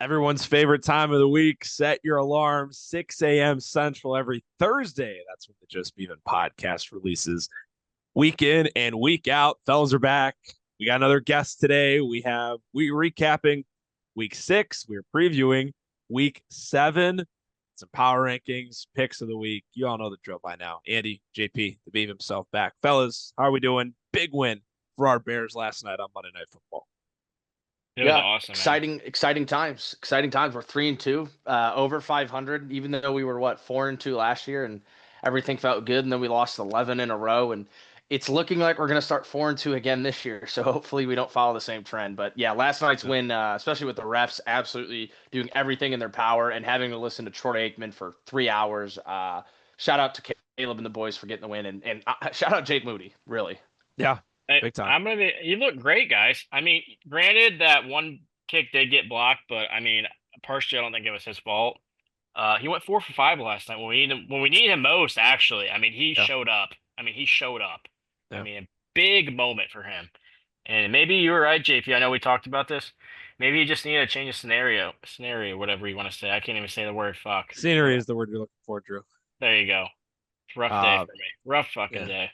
Everyone's favorite time of the week. Set your alarm, 6 a.m. Central every Thursday. That's when the Just Beavin podcast releases. Week in and week out. Fellas are back. We got another guest today. We recapping week 6. We're previewing week 7. Some power rankings, picks of the week. You all know the drill by now. Andy, JP, the Beav himself back. Fellas, how are we doing? Big win for our Bears last night on Monday Night Football. It was awesome, man. Exciting times. Exciting times. We're 3-2, over 500, even though we were 4-2 last year, and everything felt good. And then we lost 11 in a row, and it's looking like we're going to start 4-2 again this year. So hopefully we don't follow the same trend. But yeah, last night's win, especially with the refs absolutely doing everything in their power and having to listen to Troy Aikman for 3 hours. Shout out to Caleb and the boys for getting the win, and shout out Jake Moody, really. Yeah. Hey, Big time. You look great, guys. I mean, granted that one kick did get blocked, but I mean, personally, I don't think it was his fault. He went 4 for 5 last night when we need him most. Actually, I mean, he showed up. Yeah. I mean, a big moment for him. And maybe you were right, JP. I know we talked about this. Maybe you just need to change a scenario, whatever you want to say. I can't even say the word fuck. Scenery is the word you're looking for, Drew. There you go. Rough day for me. Rough fucking day.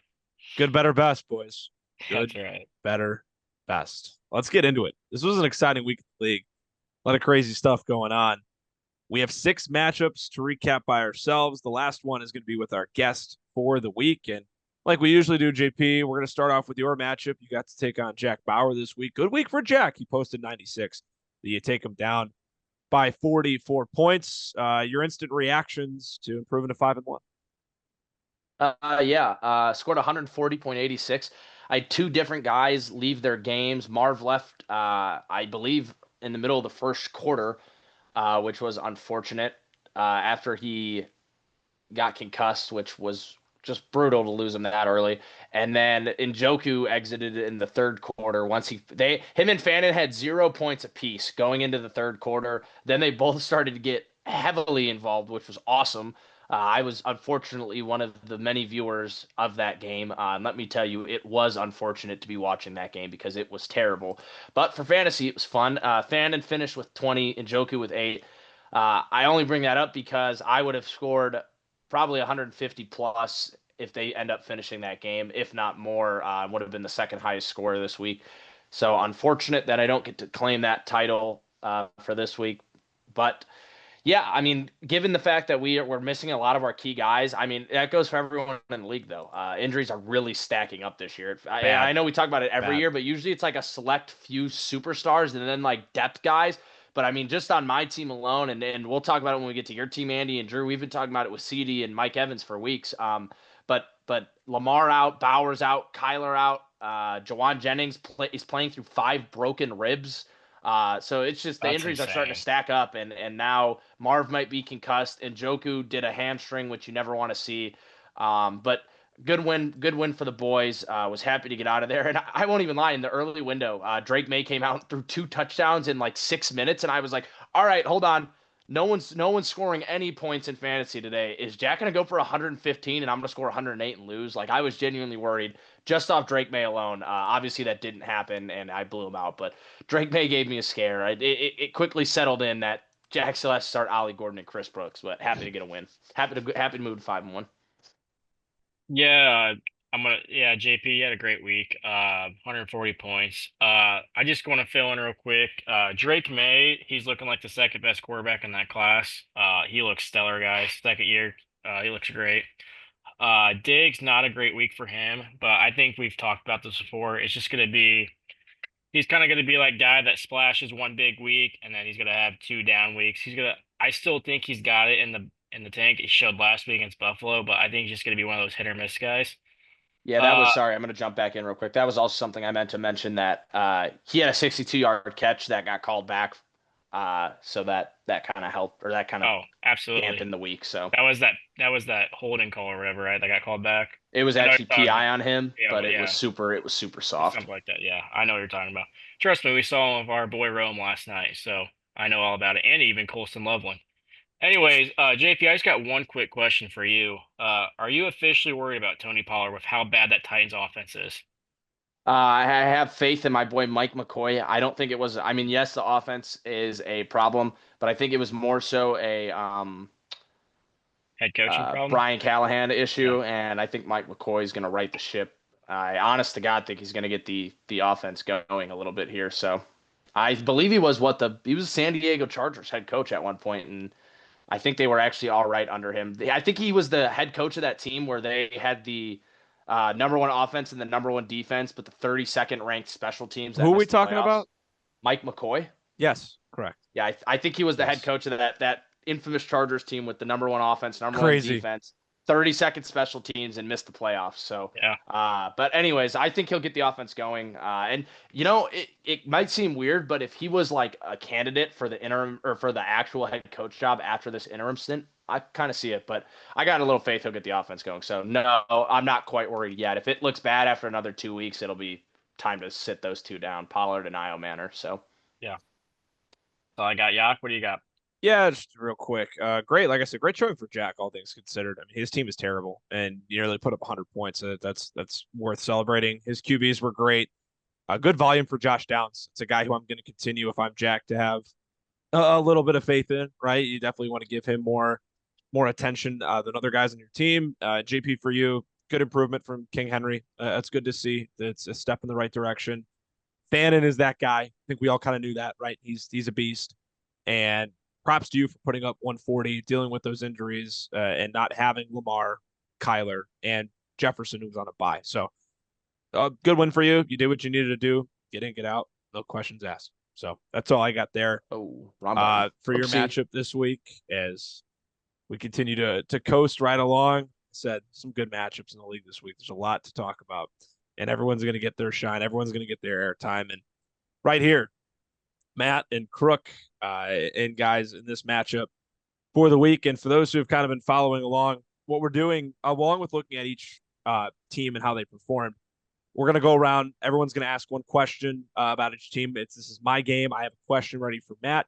Good, better, best, boys. Good, That's right. better, best. Let's get into it. This was an exciting week in the league. A lot of crazy stuff going on. We have 6 matchups to recap by ourselves. The last one is going to be with our guest for the week. And like we usually do, JP, we're going to start off with your matchup. You got to take on Jack Bauer this week. Good week for Jack. He posted 96. You take him down by 44 points. Your instant reactions to improving to 5-1. Scored 140.86. I had 2 different guys leave their games. Marv left, I believe, in the middle of the first quarter, which was unfortunate after he got concussed, which was just brutal to lose him that early. And then Njoku exited in the third quarter. Him and Fannin had 0 points apiece going into the third quarter. Then they both started to get heavily involved, which was awesome. I was unfortunately one of the many viewers of that game. And let me tell you, it was unfortunate to be watching that game because it was terrible. But for fantasy, it was fun. Fannin finished with 20 and Njoku with 8. I only bring that up because I would have scored probably 150 plus if they end up finishing that game, if not more. Would have been the second highest score this week. So unfortunate that I don't get to claim that title for this week. But yeah, I mean, given the fact that we're missing a lot of our key guys, I mean, that goes for everyone in the league, though. Injuries are really stacking up this year. I know we talk about it every year, but usually it's like a select few superstars and then like depth guys. But I mean, just on my team alone, and we'll talk about it when we get to your team, Andy and Drew. We've been talking about it with CD and Mike Evans for weeks. But Lamar out, Bowers out, Kyler out. Jawan Jennings is playing through 5 broken ribs. So it's just the injuries are starting to stack up, and now Marv might be concussed, and Njoku did a hamstring, which you never want to see. But good win for the boys. Was happy to get out of there, and I won't even lie. In the early window, Drake May came out and threw 2 touchdowns in like 6 minutes, and I was like, all right, hold on. No one's scoring any points in fantasy today. Is Jack gonna go for 115 and I'm gonna score 108 and lose? Like, I was genuinely worried just off Drake May alone. Obviously that didn't happen and I blew him out, but Drake May gave me a scare. It quickly settled in that Jack still has to start Ollie Gordon and Chris Brooks, but happy to get a win. Happy to move to 5-1. Yeah, JP, you had a great week. 140 points. I just want to fill in real quick. Drake May, he's looking like the second best quarterback in that class. He looks stellar, guys. Second year, he looks great. Diggs, not a great week for him, but I think we've talked about this before. He's kind of gonna be like guy that splashes one big week and then he's gonna have 2 down weeks. I still think he's got it in the tank. He showed last week against Buffalo, but I think he's just gonna be one of those hit or miss guys. Yeah, sorry, I'm going to jump back in real quick. That was also something I meant to mention, that he had a 62-yard catch that got called back. So that kind of helped, or that kind of absolutely dampened the week. So that was that holding call or whatever, right? That got called back. It was actually PI on him, but it was super soft. Something like that. Yeah, I know what you're talking about. Trust me, we saw our boy Rome last night, so I know all about it, and even Colston Loveland. Anyways, JP, I just got one quick question for you. Are you officially worried about Tony Pollard with how bad that Titans offense is? I have faith in my boy Mike McCoy. I don't think it was. I mean, yes, the offense is a problem, but I think it was more so a Head coaching problem. Brian Callahan Yeah. issue, and I think Mike McCoy is going to right the ship. I honest to God think he's going to get the offense going a little bit here. So I believe he was San Diego Chargers head coach at one point, and I think they were actually all right under him. I think he was the head coach of that team where they had the number one offense and the number one defense, but the 32nd ranked special teams that Who are we missed the talking playoffs. about? Mike McCoy. Yes, correct. Yeah, I think he was the head Yes. coach of that infamous Chargers team with the number one offense, number one Crazy. defense, 32nd special teams, and missed the playoffs. So, Yeah. but anyways, I think he'll get the offense going. And you know, it might seem weird, but if he was like a candidate for the interim or for the actual head coach job after this interim stint, I kind of see it. But I got a little faith he'll get the offense going. So no, I'm not quite worried yet. If it looks bad after another 2 weeks, it'll be time to sit those two down, Pollard and Io Manor. So. Yeah. So I got Yak. What do you got? Yeah, just real quick. Great, like I said, great showing for Jack, all things considered. I mean, his team is terrible, and you nearly put up 100 points. That's worth celebrating. His QBs were great. Good volume for Josh Downs. It's a guy who I'm going to continue if I'm Jack to have a little bit of faith in. Right, you definitely want to give him more attention than other guys on your team. JP, for you, good improvement from King Henry. That's good to see. It's a step in the right direction. Fannin is that guy. I think we all kind of knew that, right? He's a beast, and props to you for putting up 140, dealing with those injuries, and not having Lamar, Kyler, and Jefferson, who was on a bye. So, good win for you. You did what you needed to do. Get in, get out. No questions asked. So that's all I got there. Oh, wrong button. For your Oopsie. matchup this week, as we continue to coast right along. Said some good matchups in the league this week. There's a lot to talk about, and everyone's going to get their shine. Everyone's going to get their airtime. And right here, Matt and Crook, and guys in this matchup for the week. And for those who have kind of been following along, what we're doing, along with looking at each team and how they performed, we're going to go around. Everyone's going to ask one question about each team. This is my game. I have a question ready for Matt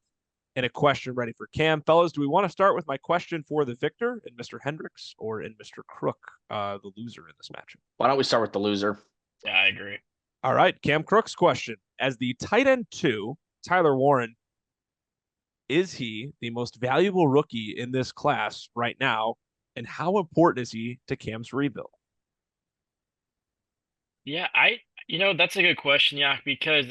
and a question ready for Cam. Fellas, do we want to start with my question for the victor in Mr. Hendricks or in Mr. Crook, the loser in this matchup? Why don't we start with the loser? Yeah, I agree. All right, Cam Crook's question. As the tight end 2, Tyler Warren, is he the most valuable rookie in this class right now? And how important is he to Cam's rebuild? Yeah, that's a good question, Yak, because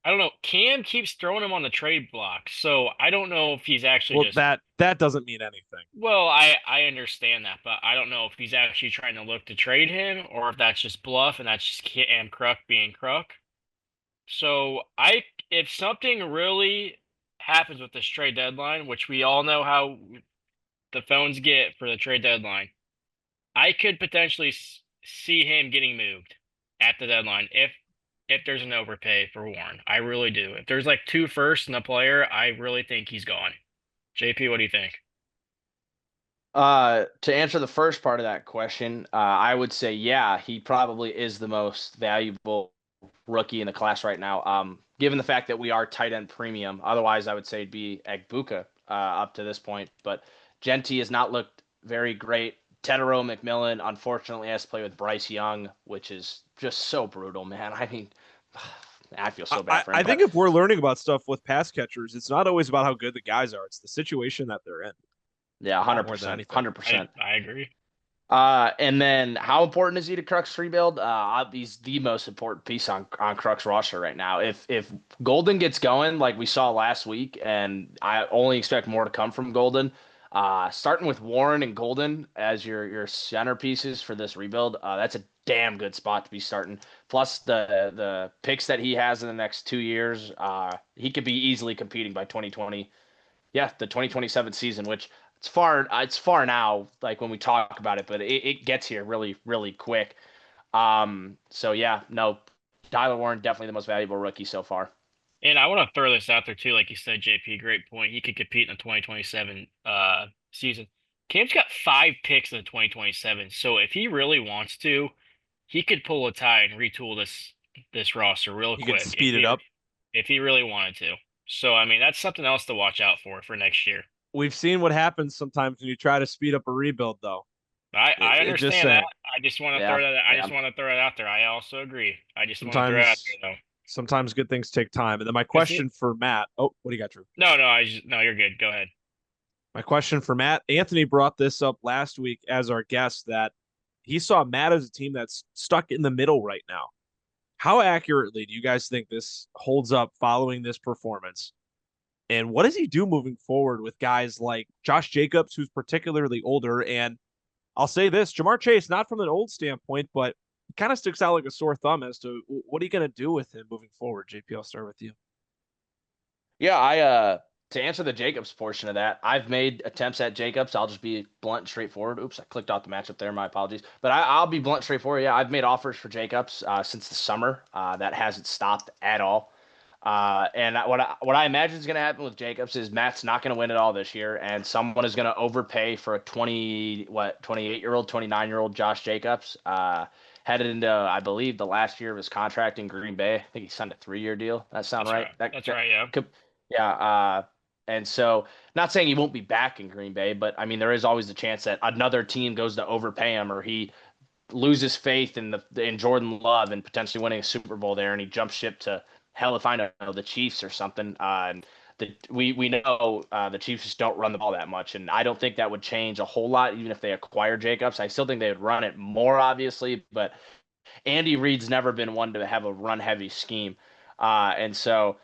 I don't know. Cam keeps throwing him on the trade block, so I don't know if he's actually Well, just. that doesn't mean anything. Well, I understand that, but I don't know if he's actually trying to look to trade him or if that's just bluff and that's just Cam Crook being Crook. So if something really happens with this trade deadline, which we all know how the phones get for the trade deadline, I could potentially see him getting moved at the deadline if there's an overpay for Warren. I really do. If there's like 2 firsts and a player, I really think he's gone. JP, what do you think? To answer the first part of that question, I would say, yeah, he probably is the most valuable rookie in the class right now. Given the fact that we are tight end premium, otherwise I would say it'd be Egbuka up to this point. But Genty has not looked very great. Tedero McMillan, unfortunately, has to play with Bryce Young, which is just so brutal, man. I mean, I feel so bad for him. I think if we're learning about stuff with pass catchers, it's not always about how good the guys are. It's the situation that they're in. Yeah, 100%. 100%. I agree. And then how important is he to Crux rebuild? He's the most important piece on Crux roster right now. If Golden gets going like we saw last week, and I only expect more to come from Golden, starting with Warren and Golden as your centerpieces for this rebuild, that's a damn good spot to be starting. Plus the picks that he has in the next 2 years, he could be easily competing by 2020. Yeah, the 2027 season, which it's far now, like when we talk about it, but it gets here really, really quick. So yeah, no, Tyler Warren, definitely the most valuable rookie so far. And I want to throw this out there too, like you said, JP, great point. He could compete in the 2027 season. Cam's got 5 picks in the 2027, so if he really wants to, he could pull a tie and retool this roster real He quick. could speed it up if he really wanted to. So I mean, that's something else to watch out for next year. We've seen what happens sometimes when you try to speed up a rebuild, though. I Just understand that. saying. I just want to Yeah, throw that. I yeah. just want to throw it out there. I also agree. I just want to throw it out Sometimes there though. sometimes good things take time. And then my Is it? question for Matt. Oh, what do you got, Drew? No, no. You're good. Go ahead. My question for Matt. Anthony brought this up last week as our guest that he saw Matt as a team that's stuck in the middle right now. How accurately do you guys think this holds up following this performance? And what does he do moving forward with guys like Josh Jacobs, who's particularly older? And I'll say this, Jamar Chase, not from an old standpoint, but he kind of sticks out like a sore thumb as to what are you going to do with him moving forward? JP, I'll start with you. Yeah, to answer the Jacobs portion of that, I've made attempts at Jacobs. I'll just be blunt and straightforward. Oops, I clicked off the matchup there. My apologies. But I'll be blunt and straightforward. Yeah, I've made offers for Jacobs since the summer. That hasn't stopped at all. And what I imagine is going to happen with Jacobs is Matt's not going to win it all this year, and someone is going to overpay for a 28-year-old, 29-year-old Josh Jacobs. Headed into, I believe, the last year of his contract in Green Bay. I think he signed a 3-year deal. That sound That's right? right. That's right. Yeah. Could, yeah. And so, not saying he won't be back in Green Bay, but I mean, there is always the chance that another team goes to overpay him, or he loses faith in Jordan Love and potentially winning a Super Bowl there, and he jumps ship to hell if I know the Chiefs or something. And we know the Chiefs just don't run the ball that much, and I don't think that would change a whole lot even if they acquire Jacobs. I still think they would run it more, obviously, but Andy Reid's never been one to have a run heavy scheme, and so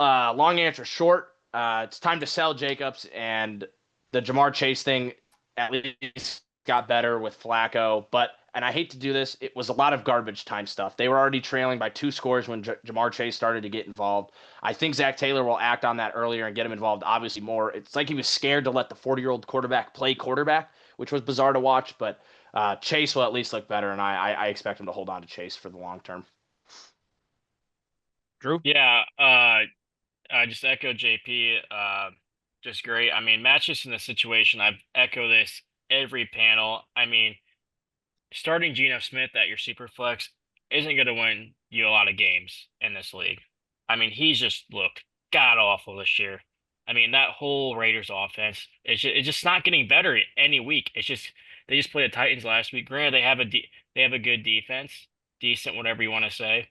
long answer short, it's time to sell Jacobs, and the Jamar Chase thing at least got better with Flacco. But, and I hate to do this, it was a lot of garbage time stuff. They were already trailing by 2 scores when Jamar Chase started to get involved. I think Zach Taylor will act on that earlier and get him involved, obviously, more. It's like he was scared to let the 40-year-old quarterback play quarterback, which was bizarre to watch. But Chase will at least look better, and I expect him to hold on to Chase for the long term. Drew? Yeah. I just echo JP. Just great. I mean, Matt's just in the situation. I've echoed this every panel. I mean, starting Geno Smith at your super flex isn't going to win you a lot of games in this league. I mean, he's just looked god awful this year. I mean, that whole Raiders offense it's just not getting better any week. It's just they just played the Titans last week. Granted, they have a good defense, decent, whatever you want to say.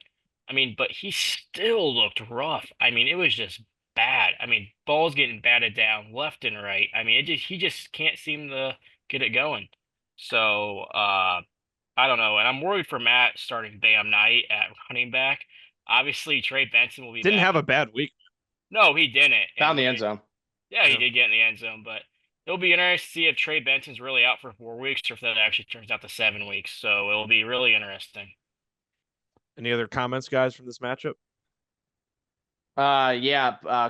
I mean, but he still looked rough. I mean, it was just bad. I mean, balls getting batted down left and right. I mean, he just can't seem to get it going. So, I don't know, and I'm worried for Matt starting Bam Knight at running back. Obviously, Trey Benson will be Didn't back. have a bad week. No, he didn't. Found the end zone. Yeah, he Yeah. did get in the end zone, but it'll be interesting to see if Trey Benson's really out for 4 weeks or if that actually turns out to 7 weeks. So it'll be really interesting. Any other comments, guys, from this matchup?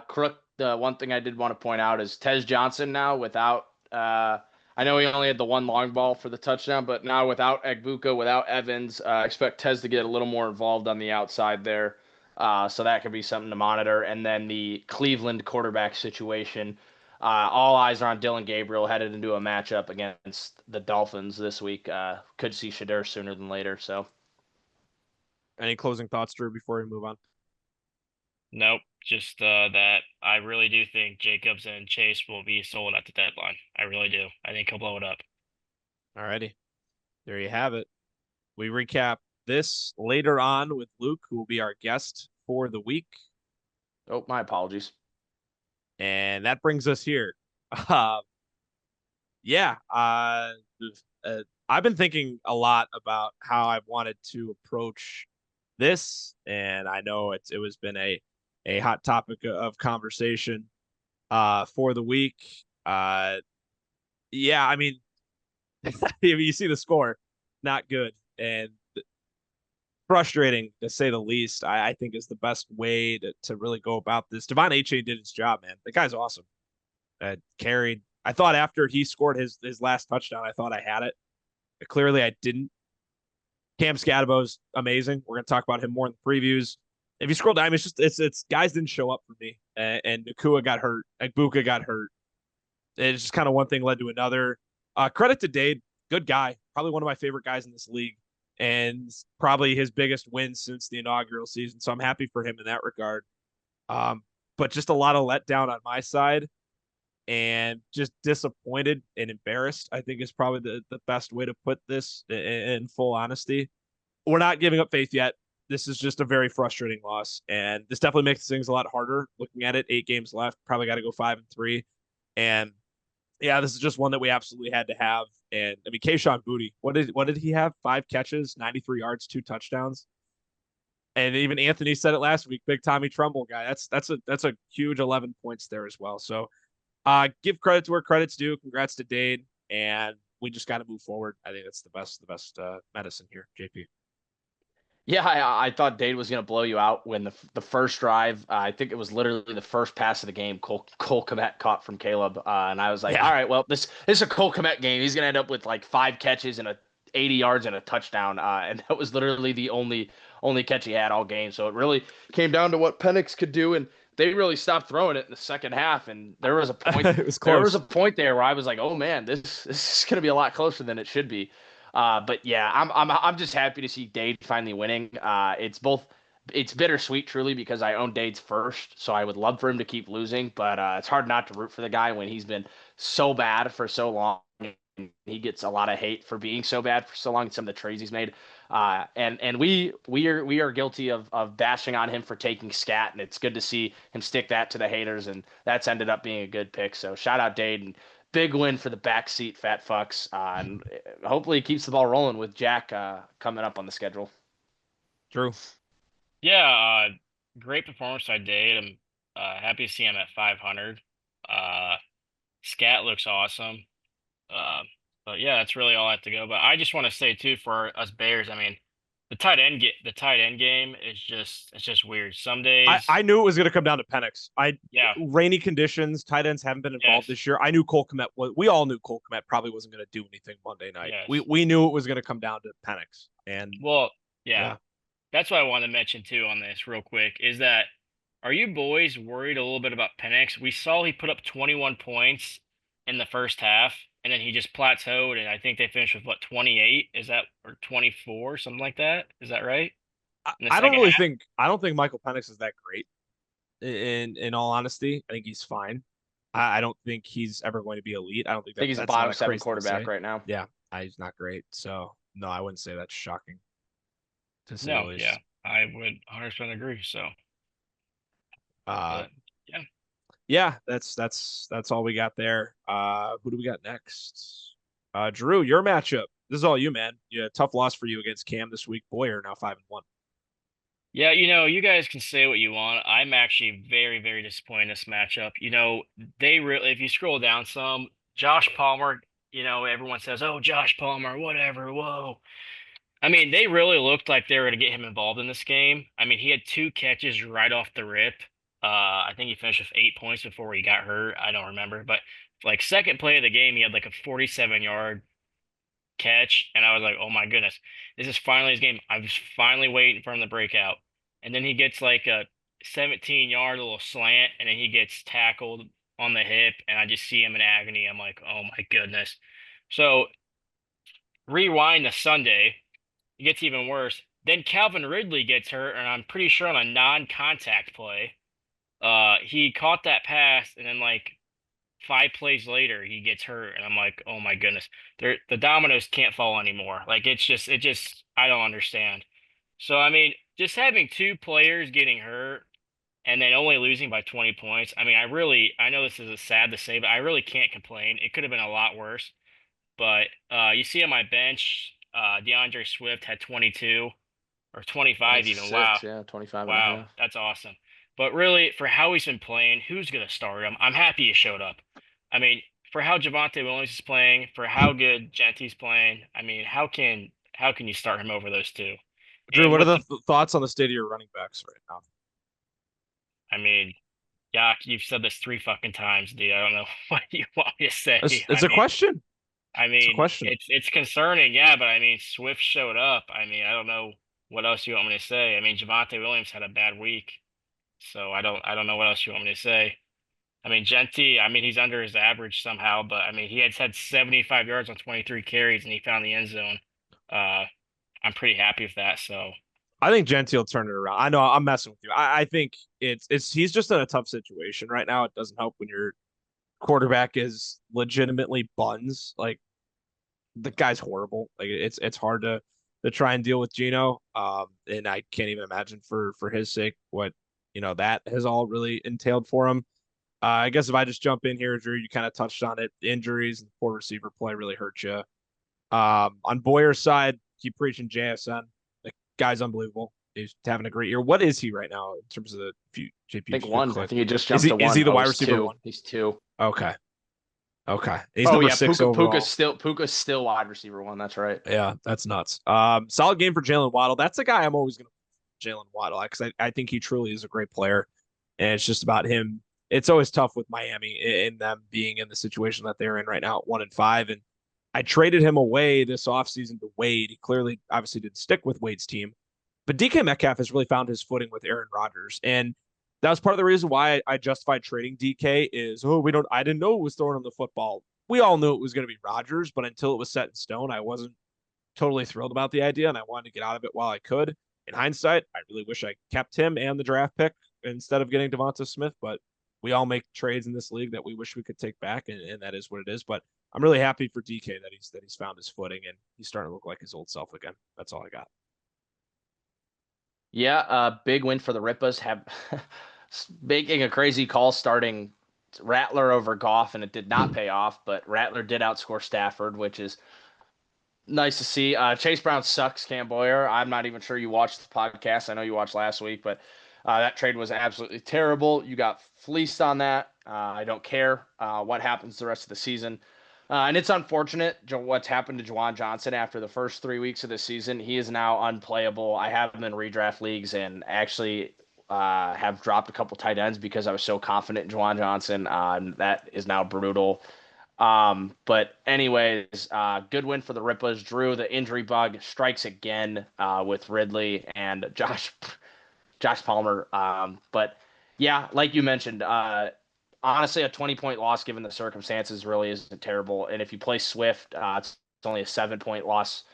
Crook. The one thing I did want to point out is Tez Johnson now without. I know he only had the one long ball for the touchdown, but now without Egbuka, without Evans, I expect Tez to get a little more involved on the outside there. So that could be something to monitor. And then the Cleveland quarterback situation. All eyes are on Dylan Gabriel headed into a matchup against the Dolphins this week. Could see Shadur sooner than later. So. Any closing thoughts, Drew, before we move on? Nope, just that I really do think Jacobs and Chase will be sold at the deadline. I really do. I think he'll blow it up. All righty. There you have it. We recap this later on with Luke, who will be our guest for the week. Oh, my apologies. And that brings us here. Uh, yeah, I've been thinking a lot about how I wanted to approach this, and I know it was been a hot topic of conversation for the week. Yeah, I mean, you see the score, not good, and frustrating to say the least. I think is the best way to really go about this. Devon Achane did his job, man. The guy's awesome. Carried. I thought after he scored his last touchdown, I thought I had it. But clearly, I didn't. Cam Scadabo's amazing. We're gonna talk about him more in the previews. If you scroll down, it's guys didn't show up for me, and Nakua got hurt, Egbuka got hurt. It's just kind of one thing led to another. Credit to Dade, good guy, probably one of my favorite guys in this league, and probably his biggest win since the inaugural season. So I'm happy for him in that regard. But just a lot of letdown on my side. and just disappointed and embarrassed, I think is probably the best way to put this in full honesty. We're not giving up faith yet. This is just a very frustrating loss. And this definitely makes things a lot harder looking at it. 8 games left. Probably got to go 5-3. And yeah, this is just one that we absolutely had to have. And I mean, Kayshon Boutte, what did he have? 5 catches, 93 yards, 2 touchdowns. And even Anthony said it last week, big Tommy Trumbull guy. That's a huge 11 points there as well. So give credit to where credit's due. Congrats to Dade. And we just got to move forward. I think that's the best medicine here, JP. Yeah, I thought Dade was going to blow you out when the first drive, I think it was literally the first pass of the game, Cole Kmet caught from Caleb. And I was like, Yeah. all right, well, this is a Cole Kmet game. He's going to end up with like 5 catches and 80 yards and a touchdown. And that was literally the only catch he had all game. So it really came down to what Penix could do. And they really stopped throwing it in the second half. And there was a point, It was close. there was a point there where I was like, oh man, this is going to be a lot closer than it should be. But yeah, I'm just happy to see Dade finally winning. It's bittersweet truly because I own Dade's first, so I would love for him to keep losing, but it's hard not to root for the guy when he's been so bad for so long. And he gets a lot of hate for being so bad for so long and some of the trades he's made. And we are guilty of bashing on him for taking scat, and it's good to see him stick that to the haters, and that's ended up being a good pick. So shout out Dade, and big win for the backseat fat fucks. And hopefully he keeps the ball rolling with Jack coming up on the schedule. True. Yeah, great performance by Dade. I'm happy to see him at 500. Scat looks awesome. But yeah, that's really all I have to go. But I just want to say too, for us Bears, I mean, the tight end game is just weird. Some days, I knew it was going to come down to Penix. yeah, Rainy conditions, tight ends haven't been involved yes, this year. I knew Cole Kmet we all knew Cole Kmet probably wasn't going to do anything Monday night. yes. We knew it was going to come down to Penix. And Well, yeah, yeah, that's what I wanted to mention too on this real quick is that are you boys worried a little bit about Penix? We saw he put up 21 points in the first half, and then he just plateaued, and I think they finished with what 28? Is that or 24, something like that? Is that right? In the I don't second really half? think I don't think Michael Penix is that great. In all honesty, I think he's fine. I don't think he's ever going to be elite. I don't think I think he's a that's not bottom 7 crazy thing to quarterback say. right now. Yeah, he's not great. So no, I wouldn't say that's shocking to say the No, yeah, least. I would 100% agree. So, Uh, but yeah. yeah, that's all we got there. Who do we got next? Drew, your matchup. This is all you, man. Yeah, tough loss for you against Cam this week. Boyer now 5-1. Yeah, you guys can say what you want. I'm actually very, very disappointed in this matchup. They really, if you scroll down some, Josh Palmer, everyone says, oh, Josh Palmer, whatever, whoa. I mean, they really looked like they were going to get him involved in this game. I mean, he had 2 catches right off the rip. I think he finished with 8 points before he got hurt. I don't remember. But like second play of the game, he had like a 47-yard catch, and I was like, "Oh my goodness, this is finally his game." I was finally waiting for him to break out, and then he gets like a 17-yard little slant, and then he gets tackled on the hip, and I just see him in agony. I'm like, "Oh my goodness!" So rewind to Sunday, it gets even worse. Then Calvin Ridley gets hurt, and I'm pretty sure on a non-contact play, he caught that pass, and then like 5 plays later, he gets hurt, and I'm like, oh my goodness, the dominoes can't fall anymore. Like it just I don't understand. So I mean, just having 2 players getting hurt and then only losing by 20 points. I mean, I know this is a sad to say, but I really can't complain. It could have been a lot worse. But you see on my bench, DeAndre Swift had 22 or 25 even. Wow. 26, yeah, 25 and a Wow, half. that's awesome. But really, for how he's been playing, who's going to start him? I'm happy he showed up. I mean, for how Javonte Williams is playing, for how good Genty's playing, I mean, how can you start him over those two? Drew, And what are with the the, thoughts on the state of your running backs right now? I mean, yeah, you've said this 3 fucking times, dude. I don't know what you want me to say. It's a question. I It's a mean, question. it's concerning, yeah, but I mean, Swift showed up. I mean, I don't know what else you want me to say. I mean, Javonte Williams had a bad week, so I don't know what else you want me to say. I mean, Genty, I mean, he's under his average somehow, but I mean, he had 75 yards on 23 carries and he found the end zone. Uh, I'm pretty happy with that. So, I think Gentile will turn it around. I know I'm messing with you. I think it's he's just in a tough situation right now. It doesn't help when your quarterback is legitimately buns. Like the guy's horrible. Like it's hard to try and deal with Gino. And I can't even imagine for his sake what that has all really entailed for him. I guess if I just jump in here, Drew, you kind of touched on it. Injuries and poor receiver play really hurt you. On Boyer's side, keep preaching JSN. The guy's unbelievable. He's having a great year. What is he right now in terms of the JP? I think one. I think he just Is jumped to one. is he the Oh, wide he's receiver two. one? He's two. Okay. Okay. He's Oh number yeah, 6 overall. Puka's still wide receiver one. That's right. Yeah, that's nuts. Solid game for Jalen Waddle. That's a guy I'm always going to Jalen Waddle because I think he truly is a great player, and it's just about him. It's always tough with Miami in them being in the situation that they're in right now at 1-5, and I traded him away this offseason to Wade. He clearly, obviously, didn't stick with Wade's team, but DK Metcalf has really found his footing with Aaron Rodgers, and that was part of the reason why I justified trading DK. I didn't know it was throwing him the football. We all knew it was going to be Rodgers, but until it was set in stone, I wasn't totally thrilled about the idea, and I wanted to get out of it while I could. In hindsight, I really wish I kept him and the draft pick instead of getting Devonta Smith, but we all make trades in this league that we wish we could take back, and that is what it is. But I'm really happy for DK that he's found his footing and he's starting to look like his old self again. That's all I got. Yeah, big win for the Rippas. Have making a crazy call starting Rattler over Goff, and it did not pay off. But Rattler did outscore Stafford, which is nice to see. Chase Brown sucks, Cam Boyer. I'm not even sure you watched the podcast. I know you watched last week, but that trade was absolutely terrible. You got fleeced on that. I don't care what happens the rest of the season. And it's unfortunate what's happened to Juwan Johnson after the first 3 weeks of the season. He is now unplayable. I have him in redraft leagues and actually have dropped a couple tight ends because I was so confident in Juwan Johnson. That is now brutal. But anyways, good win for the Rippas. Drew, the injury bug strikes again with Ridley and Josh Palmer. But yeah, like you mentioned, honestly, a 20-point loss given the circumstances really isn't terrible. And if you play Swift, it's only a 7-point loss.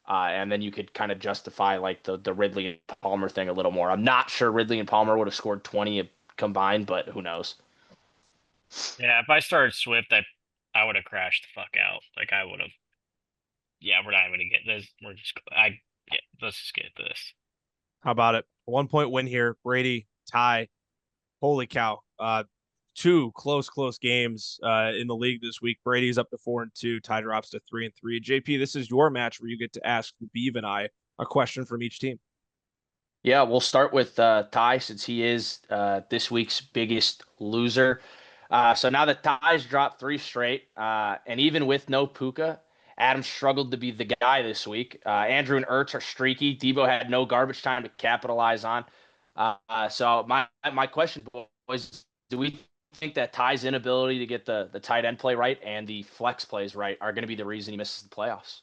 And then you could kind of justify like the Ridley and Palmer thing a little more. I'm not sure Ridley and Palmer would have scored 20 combined, but who knows? Yeah, if I started Swift, I would have crashed the fuck out. Like I would have. Yeah, we're not even gonna get this. Yeah, let's just get this. How about it? 1 point win here. Brady, tie. Holy cow. Two close games in the league this week. Brady's up to 4-2. Ty drops to 3-3. JP, this is your match where you get to ask the Beav and I a question from each team. Yeah, we'll start with Ty since he is this week's biggest loser. So now that Ty's dropped 3 straight, and even with no Puka, Adam struggled to be the guy this week. Andrew and Ertz are streaky. Debo had no garbage time to capitalize on. So my question, boys, do we think that Ty's inability to get the tight end play right and the flex plays right are going to be the reason he misses the playoffs?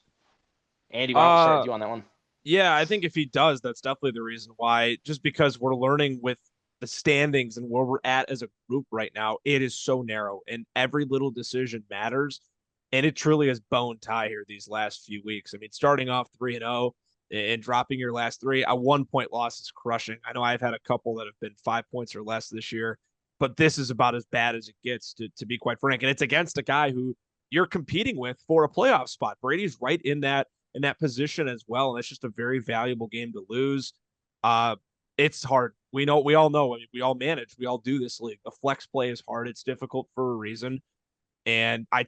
Andy, why don't we start with you on that one? Yeah, I think if he does, that's definitely the reason why. Just because we're learning with the standings and where we're at as a group right now, it is so narrow and every little decision matters. And it truly is bone tie here these last few weeks. I mean, starting off 3-0 and dropping your last three, a 1 point loss is crushing. I know I've had a couple that have been 5 points or less this year, but this is about as bad as it gets, to be quite frank. And it's against a guy who you're competing with for a playoff spot. Brady's right in that position as well. And it's just a very valuable game to lose. It's hard. We all know. I mean, we all manage. We all do this league. The flex play is hard. It's difficult for a reason. And I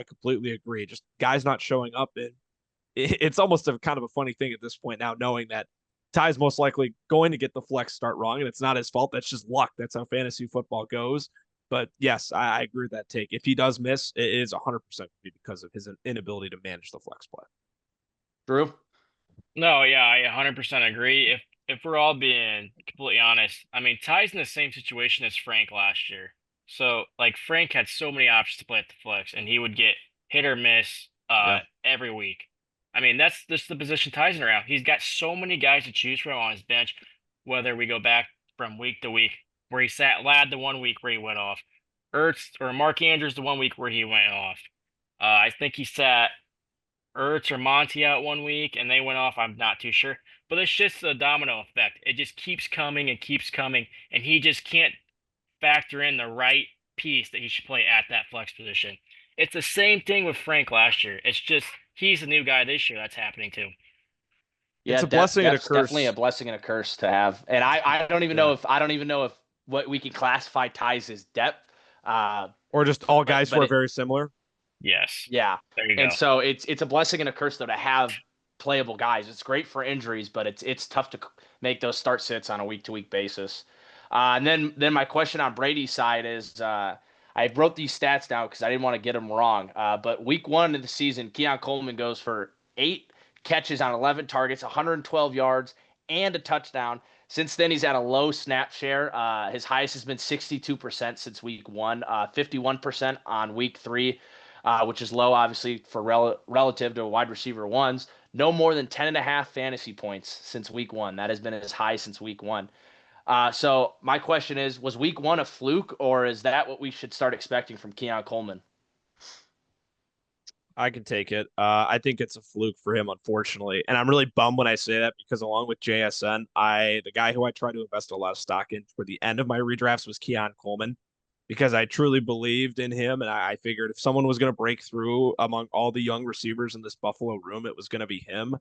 completely agree. Just guys not showing up, and it's almost a kind of a funny thing at this point now, knowing that Ty's most likely going to get the flex start wrong, and it's not his fault. That's just luck. That's how fantasy football goes. But yes, I agree with that take. If he does miss, it is 100% because of his inability to manage the flex play. Drew? No, yeah, I 100% agree. If we're all being completely honest, I mean, Ty's in the same situation as Frank last year. So, like, Frank had so many options to play at the flex, and he would get hit or miss Yeah. every week. I mean, that's the position Ty's in around. He's got so many guys to choose from on his bench, whether we go back from week to week, where he sat Ladd the 1 week where he went off, Ertz or Mark Andrews the 1 week where he went off. I think he sat Ertz or Monty out 1 week and they went off. I'm not too sure. But it's just a domino effect. It just keeps coming and keeps coming. And he just can't factor in the right piece that he should play at that flex position. It's the same thing with Frank last year. It's just he's the new guy this year that's happening to. It's Yeah, a blessing and a that's definitely a curse. blessing and a curse to have. And I don't even Yeah. know if what we can classify Ty's as depth. Or just all but guys who but are it, very similar. Yes. Yeah. There you And go. so it's a blessing and a curse though to have playable guys. It's great for injuries, but it's tough to make those start sits on a week to week basis. And then my question on Brady's side is I wrote these stats down because I didn't want to get them wrong. But week 1 of the season, Keon Coleman goes for 8 catches on 11 targets, 112 yards, and a touchdown. Since then, he's had a low snap share. His highest has been 62% since week 1, 51% on week 3, which is low, obviously, for relative to wide receiver ones. No more than 10.5 fantasy points since week 1. That has been his high since week 1. So my question is, was week 1 a fluke, or is that what we should start expecting from Keon Coleman? I can take it. I think it's a fluke for him, unfortunately. And I'm really bummed when I say that because along with JSN, the guy who I tried to invest a lot of stock in for the end of my redrafts was Keon Coleman because I truly believed in him. And I figured if someone was going to break through among all the young receivers in this Buffalo room, it was going to be him.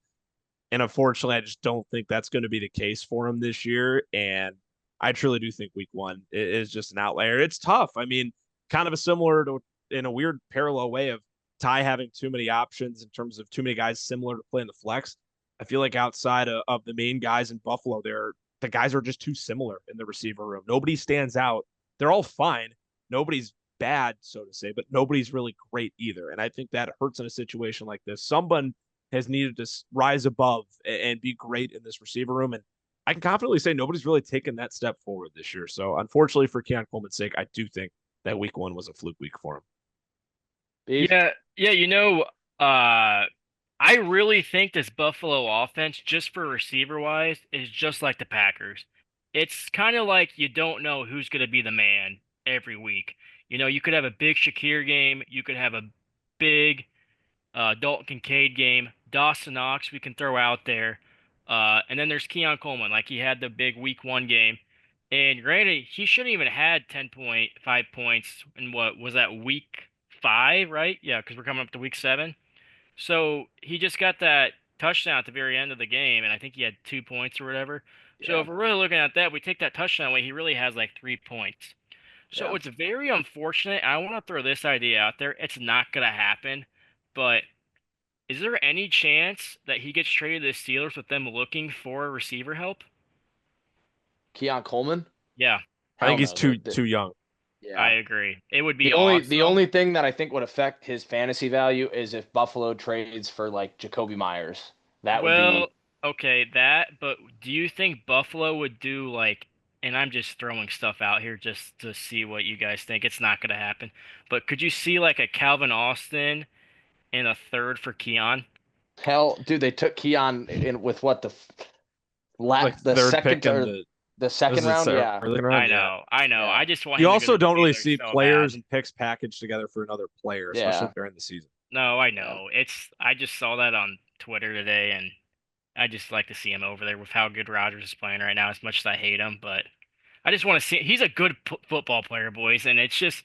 And unfortunately, I just don't think that's going to be the case for him this year. And I truly do think week 1 is just an outlier. It's tough. I mean, kind of a similar to, in a weird parallel way of Ty having too many options in terms of too many guys similar to play in the flex. I feel like outside of the main guys in Buffalo, the guys are just too similar in the receiver room. Nobody stands out. They're all fine. Nobody's bad, so to say, but nobody's really great either. And I think that hurts in a situation like this. Someone has needed to rise above and be great in this receiver room. And I can confidently say nobody's really taken that step forward this year. So unfortunately for Keon Coleman's sake, I do think that week 1 was a fluke week for him. Beef? Yeah, I really think this Buffalo offense, just for receiver wise, is just like the Packers. It's kind of like you don't know who's going to be the man every week. You could have a big Shakir game, you could have a big Dalton Kincaid game, Dawson Knox we can throw out there, and then there's Keon Coleman, like he had the big week 1 game. And granted, he shouldn't even had 10.5 points in what was that week 5, right? Yeah, because we're coming up to week 7. So he just got that touchdown at the very end of the game, and I think he had 2 points or whatever. So Yeah. if we're really looking at that, we take that touchdown away, he really has like 3 points. So Yeah. it's very unfortunate. I want to throw this idea out there. It's not going to happen, but is there any chance that he gets traded to the Steelers with them looking for receiver help? Keon Coleman? Yeah, I Hell think he's no. too young. I Yeah. agree. It would be The awesome. only thing that I think would affect his fantasy value is if Buffalo trades for like Jacoby Myers. That would Well, be okay, but do you think Buffalo would do like, and I'm just throwing stuff out here just to see what you guys think. It's not going to happen. But could you see like a Calvin Austin and a third for Keon? hell, dude. They took Keon in with what Like the third second pick in or the the second this is round. Yeah, early round. Yeah. I know. I yeah, just want You him to go to also the don't really Steelers see so bad. players and picks packaged together for another player, especially yeah, during the season. No, I yeah. know. I just saw that on Twitter today, and I just like to see him over there with how good Rodgers is playing right now, as much as I hate him. But I just want to see. He's a good football player, boys, and it just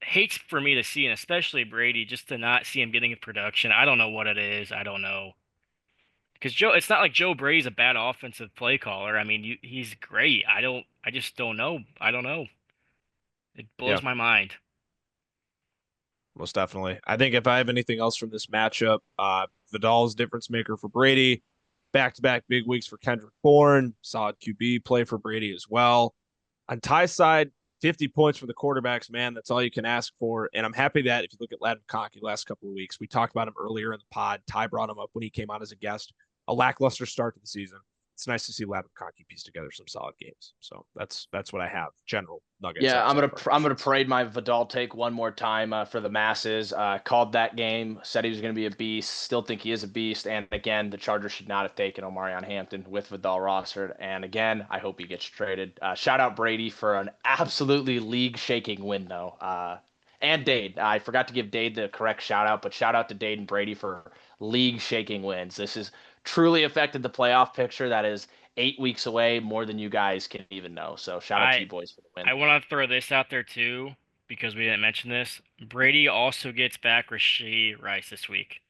hates for me to see, and especially Brady, just to not see him getting production. I don't know what it is. I don't know. Because it's not like Joe Brady's a bad offensive play caller. I mean, he's great. I just don't know. I don't know. It Yeah, blows my mind. most definitely. I think if I have anything else from this matchup, Vidal's difference maker for Brady, back to back big weeks for Kendrick Bourne, solid QB play for Brady as well. On Ty's side, 50 points for the quarterbacks, man. That's all you can ask for. And I'm happy that if you look at Ladon Conkey last couple of weeks, we talked about him earlier in the pod. Ty brought him up when he came on as a guest. A lackluster start to the season. It's nice to see Ladon Conkey piece together some solid games. So that's what I have. General nuggets Yeah, outside of our I'm gonna questions. parade my Vidal take one more time for the masses. Called that game, said he was gonna be a beast. Still think he is a beast. And again, the Chargers should not have taken Omarion Hampton with Vidal rostered. And again, I hope he gets traded. Shout out Brady for an absolutely league-shaking win, though. And Dade, I forgot to give Dade the correct shout out, but shout out to Dade and Brady for league-shaking wins. This has truly affected the playoff picture. That is 8 weeks away, more than you guys can even know. So shout out to I you boys for the win. I want to throw this out there too. because we didn't mention this. Brady also gets back Rashee Rice this week.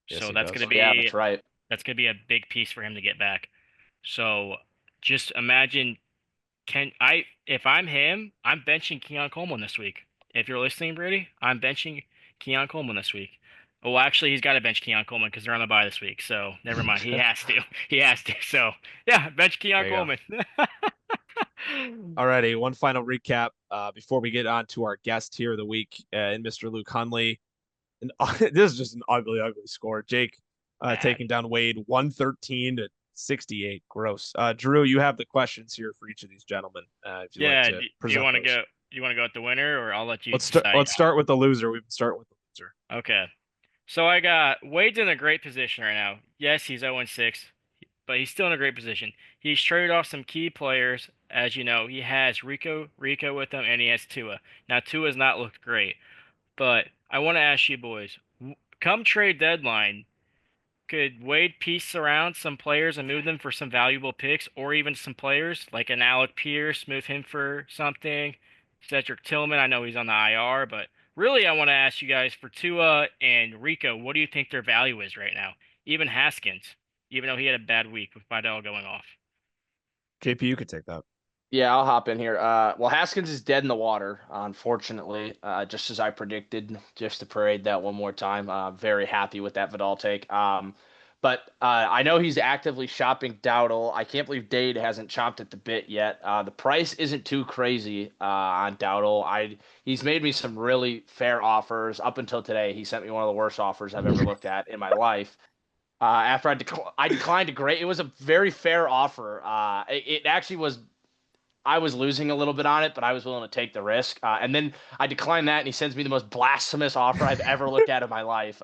Yes, So he that's does. gonna Oh, yeah, be that's right. that's gonna be a big piece for him to get back. So just imagine, if I'm him, I'm benching Keon Coleman this week. If you're listening, Brady, I'm benching Keon Coleman this week. Well, actually, he's got to bench Keon Coleman because they're on the bye this week. So never mind. He has to. He has to. So yeah, bench Keon There you go. Coleman. Alrighty, one final recap before we get on to our guest here of the week and Mr. Luke Hunley. And this is just an ugly, ugly score. Jake Bad. taking down Wade 113 to 68. Gross. Drew, you have the questions here for each of these gentlemen. If you'd like Yeah. to Do you present want to those. go? You want to go with the winner, or I'll let you Let's start. decide? Let's start with the loser. We've been starting with the loser. Okay. So I got Wade's in a great position right now. Yes, he's 0-6, but he's still in a great position. He's traded off some key players. As you know, he has Rico with him, and he has Tua. Now, Tua's not looked great, but I want to ask you boys, come trade deadline, could Wade piece around some players and move them for some valuable picks, or even some players like an Alec Pierce, move him for something? Cedric Tillman, I know he's on the IR, but really I want to ask you guys for Tua and Rico, what do you think their value is right now? Even Haskins, even though he had a bad week with Vidal going off. JP, you could take that. Yeah, I'll hop in here. Well, Haskins is dead in the water, unfortunately, just as I predicted. Just to parade that one more time. Very happy with that Vidal take. But I know he's actively shopping Dowdle. I can't believe Dade hasn't chomped at the bit yet. The price isn't too crazy on Dowdle. He's made me some really fair offers up until today. He sent me one of the worst offers I've ever looked at in my life. After I declined a great, it was a very fair offer. It actually was. I was losing a little bit on it, but I was willing to take the risk. And then I declined that, and he sends me the most blasphemous offer I've ever looked at in my life.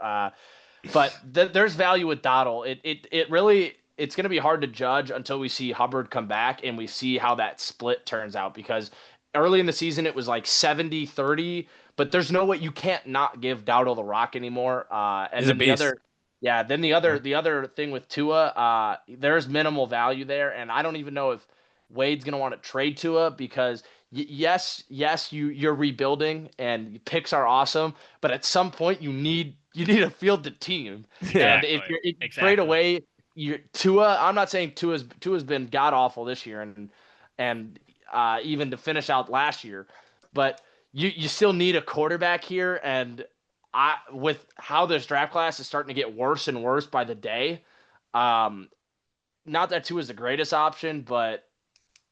But there's value with Dottle. It really it's going to be hard to judge until we see Hubbard come back and we see how that split turns out, because early in the season it was like 70-30, but there's no way you can't not give Dowdle the rock anymore. And He's a then the beast. other yeah, then the other thing with Tua, there's minimal value there, and I don't even know if Wade's gonna want to trade Tua because yes, you're rebuilding and picks are awesome, but at some point you need a fielded team, Yeah. and if you trade Exactly. away your Tua, I'm not saying Tua's been god awful this year, and even to finish out last year, but you still need a quarterback here, and with how this draft class is starting to get worse and worse by the day, um, not that Tua is the greatest option, but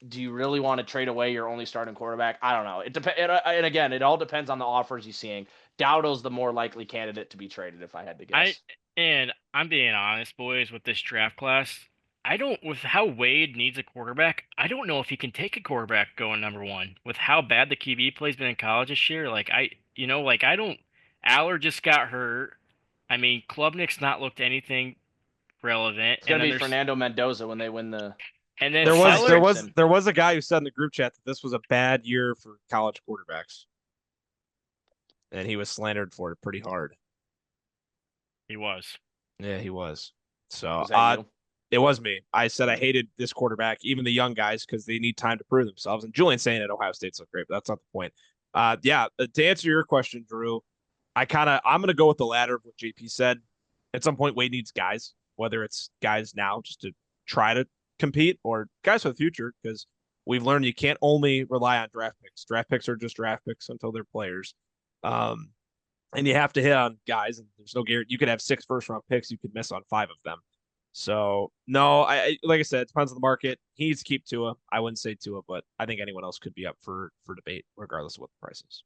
do you really want to trade away your only starting quarterback? I don't know. It depends, and again, it all depends on the offers you're seeing. Dowdle's the more likely candidate to be traded, if I had to I guess. and I'm being honest, boys, with this draft class. I don't with how Wade needs a quarterback. I don't know if he can take a quarterback going number one with how bad the QB play's been in college this year. I don't. Aller just got hurt. I mean, Klubnik's not looked anything relevant, It's and gonna then be there's Fernando Mendoza when they win the and then the There was there Seller. was Clemson. there was a guy who said in the group chat that this was a bad year for college quarterbacks, and he was slandered for it pretty hard. He was. Yeah, he was. So Was that you? it was me. I said I hated this quarterback, even the young guys, because they need time to prove themselves. And Julian saying at Ohio State's look great, but that's not the point. Yeah, to answer your question, Drew, I'm gonna go with the latter of what JP said. At some point, Wade needs guys, whether it's guys now just to try to compete or guys for the future, because we've learned you can't only rely on draft picks. Draft picks are just draft picks until they're players. Um, and you have to hit on guys, and there's no guarantee. You could have 6 first-round picks, you could miss on 5 of them. So no, like I said, it depends on the market. He needs to keep Tua. I wouldn't say Tua, but I think anyone else could be up for debate, regardless of what the price is.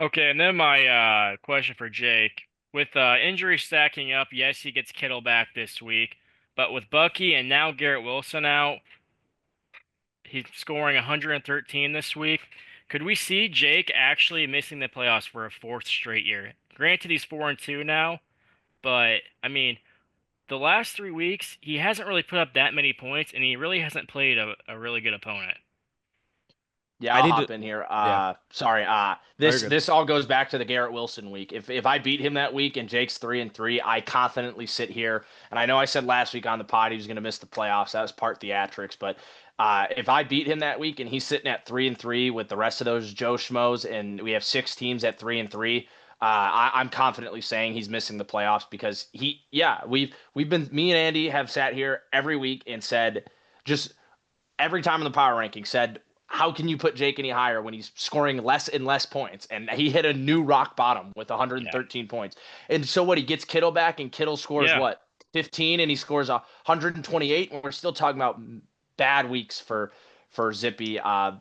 Okay, and then my question for Jake. With injury stacking up, yes, he gets Kittle back this week, but with Bucky and now Garrett Wilson out, he's scoring 113 this week. Could we see Jake actually missing the playoffs for a fourth straight year? Granted, he's 4-2 now, but I mean, the last 3 weeks he hasn't really put up that many points, and he really hasn't played a really good opponent. Yeah, I I'll need to. hop in here. Yeah, Sorry. no, This you're good. this all goes back to the Garrett Wilson week. If I beat him that week and Jake's 3-3, I confidently sit here. And I know I said last week on the pod he was going to miss the playoffs. That was part theatrics, but If I beat him that week and he's sitting at 3-3 with the rest of those Joe Schmoes, and we have 6 teams at 3-3, I'm confidently saying he's missing the playoffs because we've been, me and Andy have sat here every week and said, just every time in the power ranking said, how can you put Jake any higher when he's scoring less and less points? And he hit a new rock bottom with 113 points. And so what? He gets Kittle back, and Kittle scores what? 15, and he scores 128. And we're still talking about bad weeks for Zippy. And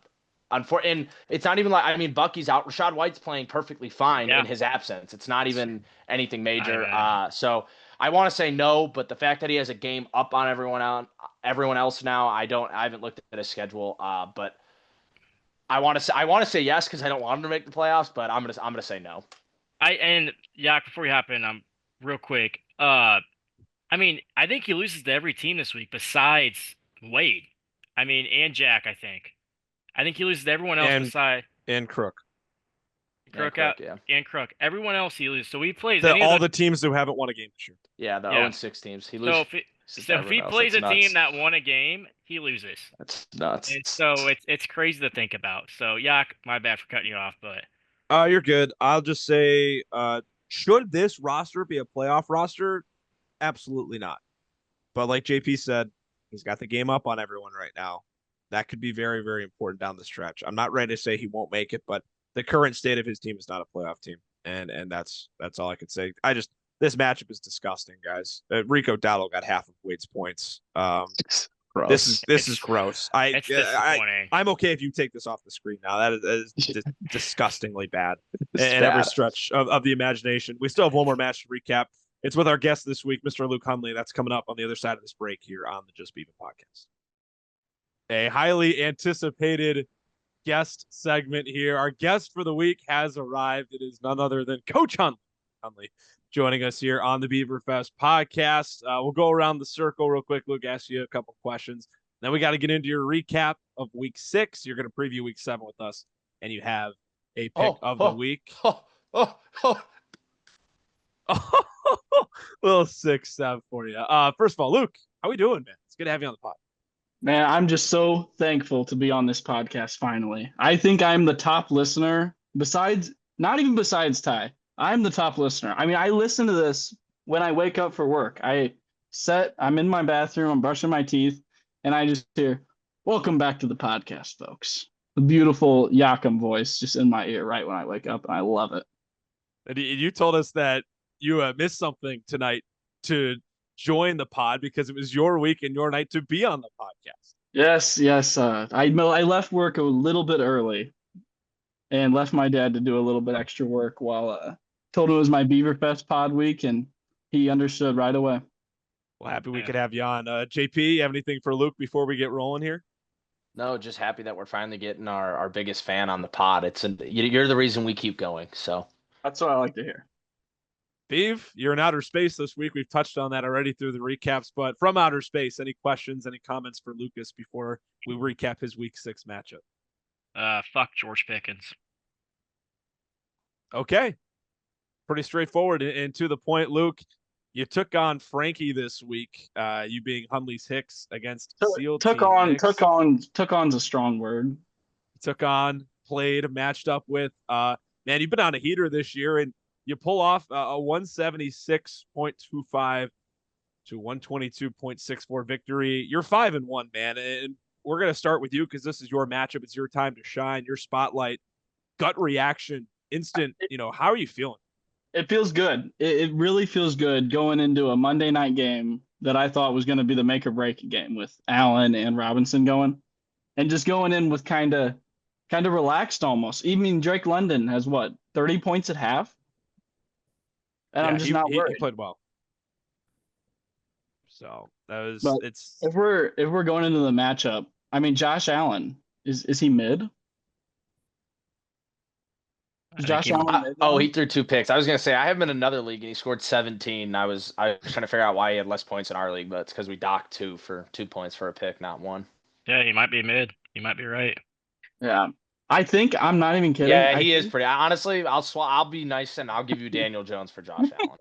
it's not even like, I mean, Bucky's out. Rashad White's playing perfectly fine in his absence. It's not even anything major. So I want to say no, but the fact that he has a game up on everyone else now, I haven't looked at his schedule. But I want to say yes because I don't want him to make the playoffs, but I'm gonna say no. Before we hop in, real quick. I mean, I think he loses to every team this week besides Wade. I mean, and Jack. I think he loses to everyone else besides and Crook. Crook. Everyone else he loses. So he plays all the teams who haven't won a game this year. Yeah, the 0-6 teams. He loses. So if he plays a team that won a game, he loses. That's nuts. And so it's crazy to think about. So my bad for cutting you off, but you're good. I'll just say, should this roster be a playoff roster? Absolutely not. But like JP said, he's got the game up on everyone right now. That could be very, very important down the stretch. I'm not ready to say he won't make it, but the current state of his team is not a playoff team, and that's all I could say. This matchup is disgusting, guys. Rico Dowdle got half of Wade's points. Gross. This is gross. It's disappointing. I'm okay if you take this off the screen now. That is disgustingly bad and every stretch of the imagination. We still have one more match to recap. It's with our guest this week, Mr. Luke Hundley. That's coming up on the other side of this break here on the Just Beavin podcast. A highly anticipated guest segment here. Our guest for the week has arrived. It is none other than Coach Hundley joining us here on the Beaverfest podcast. We'll go around the circle real quick. Luke, ask you a couple questions. Then we got to get into your recap of week 6. You're going to preview week 7 with us, and you have a pick of the week. Little 6-7 for you. First of all, Luke, how we doing, man? It's good to have you on the pod. Man, I'm just so thankful to be on this podcast finally. I think I'm the top listener not even besides Ty. I'm the top listener. I mean, I listen to this when I wake up for work. I'm in my bathroom, I'm brushing my teeth, and I just hear, "Welcome back to the podcast, folks." The beautiful Yakum voice just in my ear right when I wake up, and I love it. And you told us that you missed something tonight to join the pod because it was your week and your night to be on the podcast. Yes. I left work a little bit early and left my dad to do a little bit extra work while told him it was my Beaverfest pod week, and he understood right away. Well, happy we could have you on. JP, you have anything for Luke before we get rolling here? No, just happy that we're finally getting our biggest fan on the pod. You're the reason we keep going. So that's what I like to hear. Beav, you're in outer space this week. We've touched on that already through the recaps, but from outer space, any questions, any comments for Lucas before we recap his week 6 matchup? Fuck George Pickens. Okay. Pretty straightforward and to the point, Luke. You took on Frankie this week, you being Hundley's Hicks against Seal Took on's a strong word. Played, matched up with. Man, you've been on a heater this year, and you pull off a 176.25 to 122.64 victory. You're 5-1, man. And we're going to start with you because this is your matchup. It's your time to shine, your spotlight, gut reaction, instant. How are you feeling? It feels good. It really feels good going into a Monday night game that I thought was going to be the make or break game with Allen and Robinson going, and just going in with kind of relaxed almost. Even Drake London has 30 points at half. And I'm just not worried. He played well. So if we're going into the matchup, I mean, Josh Allen, is he mid? Josh Allen. He threw 2 picks. I was gonna say I have him in another league and he scored 17. I was trying to figure out why he had less points in our league, but it's because we docked 2 for 2 points for a pick, not 1. Yeah, he might be mid. You might be right. Yeah. I think I'm not even kidding. Yeah, he is pretty. Honestly, I'll be nice and I'll give you Daniel Jones for Josh Allen.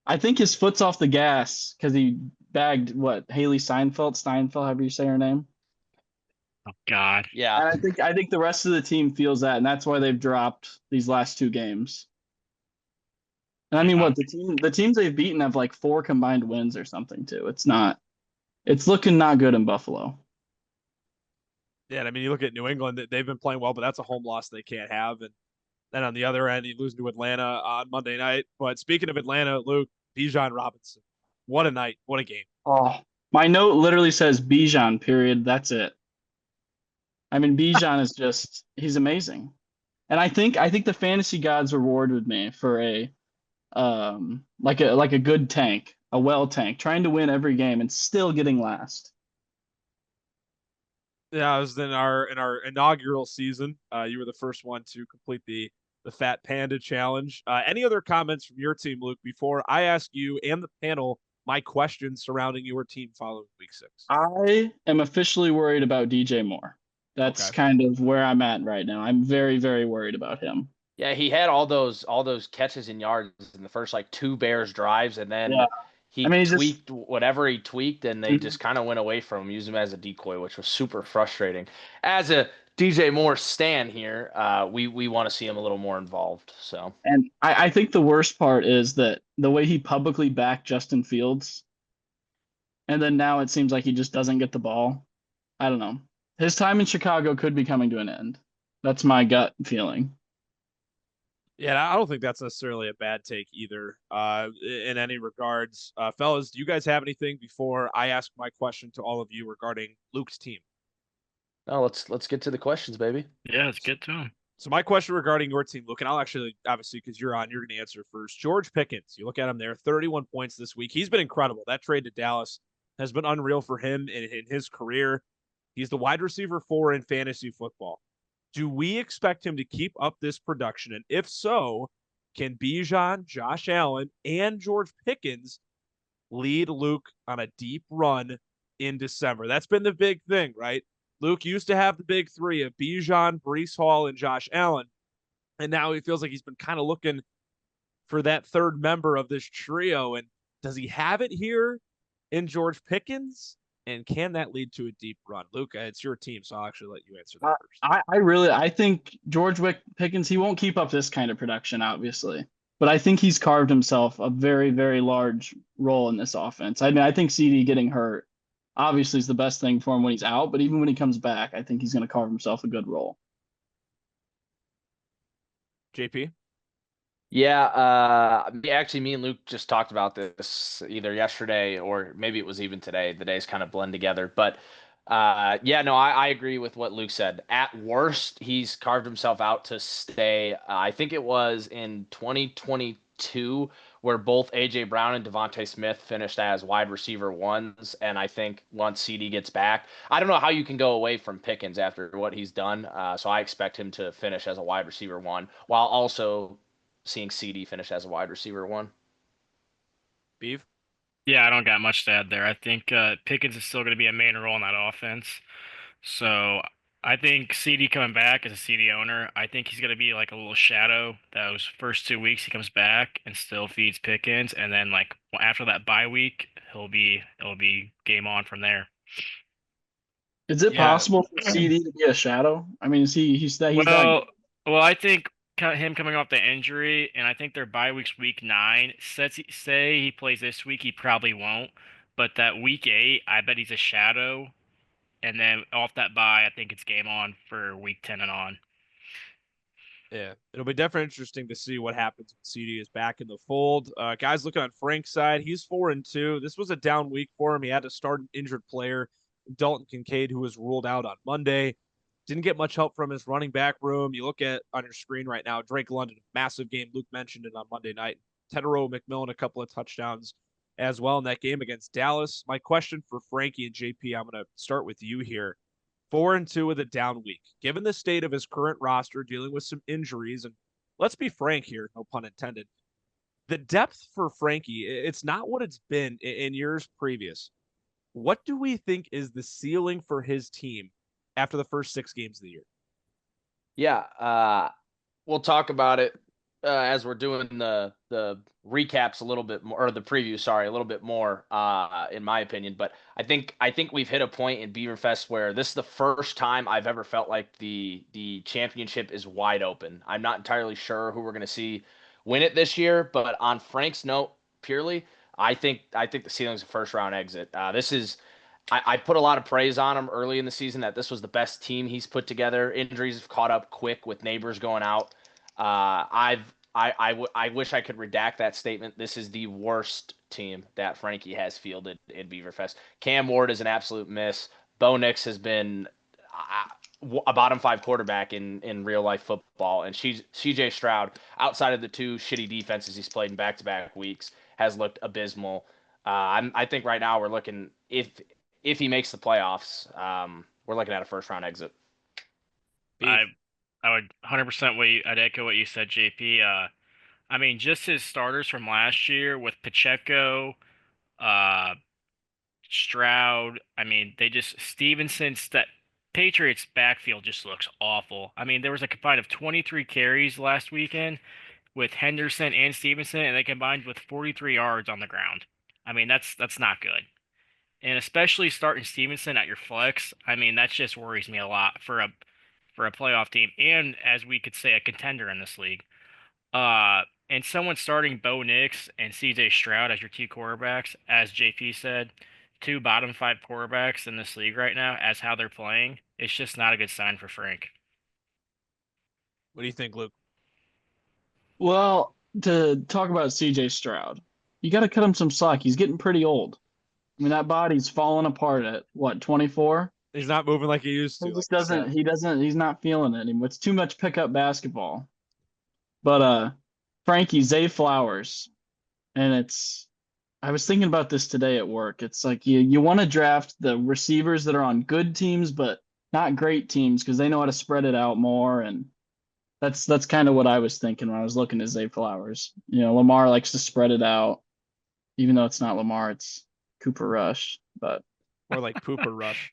I think his foot's off the gas because he bagged Haley Steinfeld, however you say her name. Oh God. Yeah. And I think the rest of the team feels that, and that's why they've dropped these last 2 games. And I mean, Yeah. what the teams they've beaten have like 4 combined wins or something too. It's looking not good in Buffalo. Yeah, and I mean, you look at New England; they've been playing well, but that's a home loss they can't have. And then on the other end, you lose to Atlanta on Monday night. But speaking of Atlanta, Luke, Bijan Robinson, what a night, what a game. Oh, my note literally says Bijan, period. That's it. I mean, Bijan is just he's amazing. And I think the fantasy gods rewarded me for a like a good tank, a well tank, trying to win every game and still getting last. Yeah, it was in our inaugural season. You were the first one to complete the Fat Panda Challenge. Any other comments from your team, Luke, before I ask you and the panel my questions surrounding your team following Week 6? I am officially worried about DJ Moore. That's Okay. kind of where I'm at right now. I'm very, very worried about him. Yeah, he had all those catches and yards in the first like 2 Bears drives, and then Yeah. I he mean, he's just tweaked whatever he tweaked, and they Mhm. just kind of went away from him, used him as a decoy, which was super frustrating. As a DJ Moore stan here, we want to see him a little more involved. So And I think the worst part is that the way he publicly backed Justin Fields, and then now it seems like he just doesn't get the ball. I don't know. His time in Chicago could be coming to an end. That's my gut feeling. Yeah, I don't think that's necessarily a bad take either, in any regards. Fellas, do you guys have anything before I ask my question to all of you regarding Luke's team? no, let's get to the questions, baby. Yeah, let's get to him. So my question regarding your team, Luke, and I'll actually, obviously, because you're on, you're going to answer first. George Pickens, you look at him there, 31 points this week. He's been incredible. That trade to Dallas has been unreal for him in his career. He's the wide receiver 4 in fantasy football. Do we expect him to keep up this production? And if so, can Bijan, Josh Allen, and George Pickens lead Luke on a deep run in December? That's been the big thing, right? Luke used to have the big 3 of Bijan, Brees Hall, and Josh Allen. And now he feels like he's been kind of looking for that third member of this trio. And does he have it here in George Pickens? And can that lead to a deep run? Luke, it's your team, so I'll actually let you answer that first. I think George Pickens, he won't keep up this kind of production, obviously. But I think he's carved himself a very, very large role in this offense. I mean, I think CD getting hurt obviously is the best thing for him when he's out, but even when he comes back, I think he's going to carve himself a good role. JP? Yeah, actually, me and Luke just talked about this either yesterday or maybe it was even today. The days kind of blend together, but yeah, no, I agree with what Luke said. At worst, he's carved himself out to stay. I think it was in 2022 where both AJ Brown and Devontae Smith finished as wide receiver 1s, and I think once CD gets back, I don't know how you can go away from Pickens after what he's done. So I expect him to finish as a wide receiver 1 while also seeing CD finish as a wide receiver 1. Beeve? Yeah, I don't got much to add there. I think Pickens is still going to be a main role in that offense. So I think CD coming back as a CD owner, I think he's going to be like a little shadow. Those first 2 weeks he comes back and still feeds Pickens, and then like after that bye week, it'll be game on from there. Is it Yeah. possible for CD to be a shadow? I mean, he's that Well, good? well, I think him coming off the injury, and I think their bye week's week 9. Say he plays this week, he probably won't. But that week 8, I bet he's a shadow, and then off that bye, I think it's game on for week 10 and on. Yeah, it'll be definitely interesting to see what happens when CD is back in the fold. Guys, looking on Frank's side, he's 4-2. This was a down week for him. He had to start an injured player, Dalton Kincaid, who was ruled out on Monday. Didn't get much help from his running back room. You look at on your screen right now, Drake London, massive game. Luke mentioned it on Monday night. Tedero McMillan, a couple of touchdowns as well in that game against Dallas. My question for Frankie and JP, I'm going to start with you here. 4-2 with a down week. Given the state of his current roster, dealing with some injuries, and let's be frank here, no pun intended, the depth for Frankie, it's not what it's been in years previous. What do we think is the ceiling for his team after the first 6 games of the year? Yeah, we'll talk about it as we're doing the recaps a little bit more, or the preview, sorry, a little bit more, in my opinion. But I think we've hit a point in Beaverfest where this is the first time I've ever felt like the championship is wide open. I'm not entirely sure who we're gonna see win it this year, but on Frank's note, purely, I think the ceiling's a first round exit. This is I put a lot of praise on him early in the season that this was the best team he's put together. Injuries have caught up quick with Neighbors going out. I wish I could redact that statement. This is the worst team that Frankie has fielded in Beaverfest. Cam Ward is an absolute miss. Bo Nix has been a bottom five quarterback in real life football, and CJ Stroud, outside of the two shitty defenses he's played in back to back weeks, has looked abysmal. I think right now we're looking, if he makes the playoffs, we're looking at a first round exit. I would 100% I'd echo what you said, JP. I mean, just his starters from last year with Pacheco, Stroud. I mean, Stevenson's that Patriots backfield just looks awful. I mean, there was a combined of 23 carries last weekend with Henderson and Stevenson, and they combined with 43 yards on the ground. I mean, that's not good. And especially starting Stevenson at your flex, I mean, that just worries me a lot for a playoff team, and as we could say, a contender in this league. And someone starting Bo Nix and CJ Stroud as your two quarterbacks, as JP said, two bottom five quarterbacks in this league right now, as how they're playing, it's just not a good sign for Frank. What do you think, Luke? Well, to talk about CJ Stroud, you got to cut him some slack. He's getting pretty old. I mean, that body's falling apart at what, 24? He's not moving like he used to. He just doesn't. He's not feeling it anymore. It's too much pickup basketball. But Frankie, Zay Flowers, and I was thinking about this today at work. It's like you want to draft the receivers that are on good teams, but not great teams because they know how to spread it out more. And that's kind of what I was thinking when I was looking at Zay Flowers. You know, Lamar likes to spread it out, even though it's not Lamar, it's Cooper Rush. But More like Pooper Rush.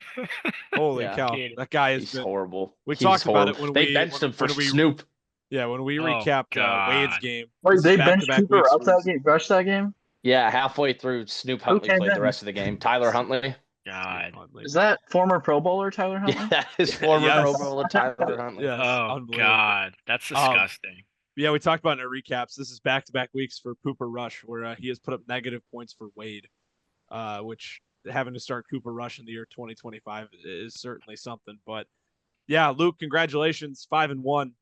Holy Yeah. cow, that guy is horrible. We talked about it when they we benched him for when we Snoop. Yeah, when we Oh, recapped Wade's God. game. wait, This they is benched back-to-back Cooper weeks up where that game, Rush that game. Yeah, halfway through, Snoop Huntley Okay, played the then. rest of the game. Tyler Huntley. God. Is that former Pro Bowler Tyler Huntley? Yeah, his former Yes. Pro Bowler Tyler Huntley. Yes, Oh, unbelievable. God. That's disgusting. Yeah, we talked about in our recaps. This is back-to-back weeks for Cooper Rush, where he has put up negative points for Wade, which having to start Cooper Rush in the year 2025 is certainly something. But yeah, Luke, congratulations, 5-1.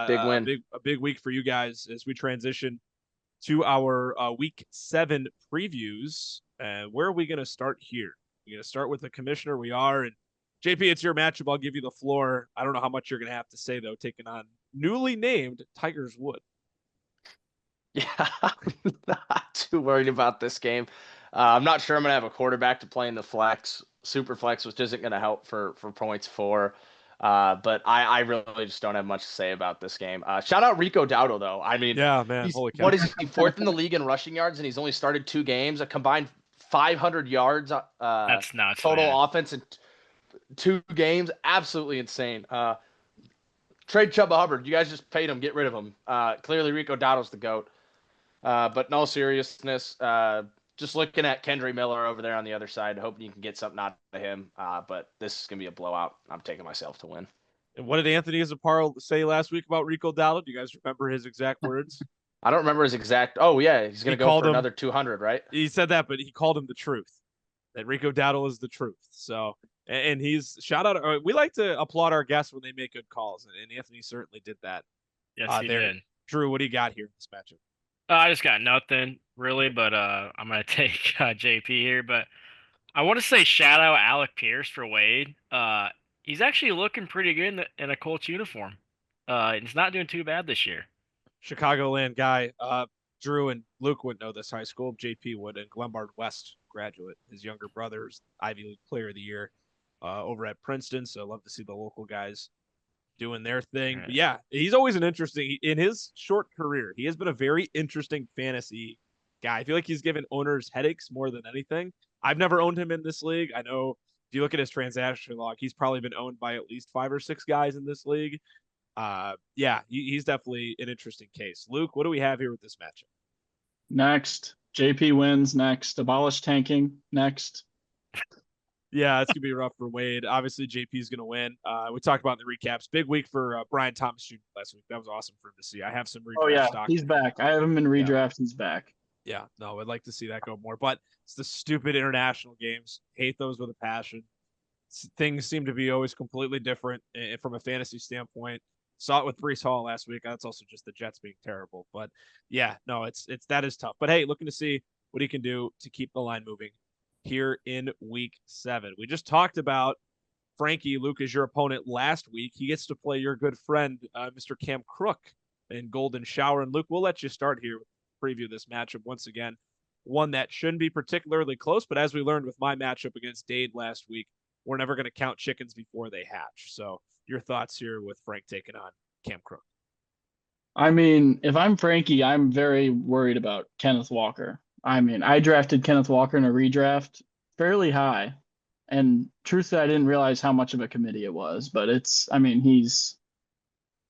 Big win. A big week for you guys as we transition to our week 7 previews. Where are we going to start here? We're going to start with the commissioner. We are. And JP, it's your matchup. I'll give you the floor. I don't know how much you're going to have to say, though, taking on newly named Tigers Wood. Yeah, I'm not too worried about this game. I'm not sure I'm going to have a quarterback to play in the flex, super flex, which isn't going to help for points for. But I really just don't have much to say about this game. Shout out Rico Dowdle, though. I mean, yeah, man, holy cow. What is he, 4th in the league in rushing yards, and he's only started 2 games, a combined 500 yards That's nuts. total Man. offense in 2 games. Absolutely insane. Trade Chuba Hubbard. You guys just paid him. Get rid of him. Clearly, Rico Dowdle's the GOAT. But in all seriousness, just looking at Kendry Miller over there on the other side, hoping you can get something out of him. But this is going to be a blowout. I'm taking myself to win. And what did Anthony Zaparo say last week about Rico Dowdle? Do you guys remember his exact words? I don't remember his exact. Oh, yeah. He's going to go for another 200, right? He said that, but he called him the truth. That Rico Dowdle is the truth. So, and he's shout out. We like to applaud our guests when they make good calls, and Anthony certainly did that. Yes, he did. Drew, what do you got here in this matchup? I just got nothing really, but I'm gonna take JP here. But I want to say shout out Alec Pierce for Wade. He's actually looking pretty good in a Colts uniform. He's not doing too bad this year. Chicagoland guy. Drew and Luke wouldn't know this high school. JP would, and Glenbard West graduate. His younger brother's Ivy League Player of the Year over at Princeton. So I love to see the local guys doing their thing. Right. But yeah, he's always an interesting, in his short career, he has been a very interesting fantasy guy. I feel like he's given owners headaches more than anything. I've never owned him in this league. I know if you look at his transaction log, he's probably been owned by at least 5 or 6 guys in this league. he's definitely an interesting case. Luke, what do we have here with this matchup? Next, JP wins. Next, abolish tanking. Next. Yeah, it's gonna be rough for Wade. Obviously, JP is gonna win. We talked about in the recaps. Big week for Brian Thomas Jr. last week. That was awesome for him to see. I have some Oh, redraft yeah. stock. He's back. I have him in redraft. He's back. Yeah, no, I'd like to see that go more. But it's the stupid international games. Hate those with a passion. Things seem to be always completely different from a fantasy standpoint. Saw it with Brees Hall last week. That's also just the Jets being terrible. But yeah, no, it's that is tough. But hey, looking to see what he can do to keep the line moving here in week 7. We just talked about Frankie. Luke is your opponent last week. He gets to play your good friend, Mr. Cam Crook in Golden Shower. And Luke, we'll let you start here with preview this matchup once again. One that shouldn't be particularly close, but as we learned with my matchup against Dade last week, we're never going to count chickens before they hatch. So your thoughts here with Frank taking on Cam Crook? I mean, if I'm Frankie, I'm very worried about Kenneth Walker. I mean, I drafted Kenneth Walker in a redraft fairly high. And truthfully, I didn't realize how much of a committee it was. But he's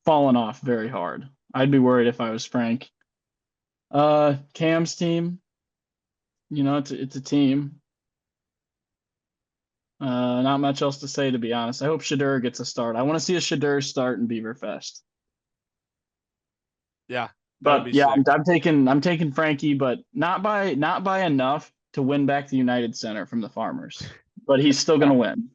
fallen off very hard. I'd be worried if I was Frank. Cam's team, it's a team. Not much else to say, to be honest. I hope Shadur gets a start. I want to see a Shadur start in Beaverfest. Yeah, but yeah, I'm taking Frankie, but not by enough to win back the United Center from the Farmers. But he's still gonna win.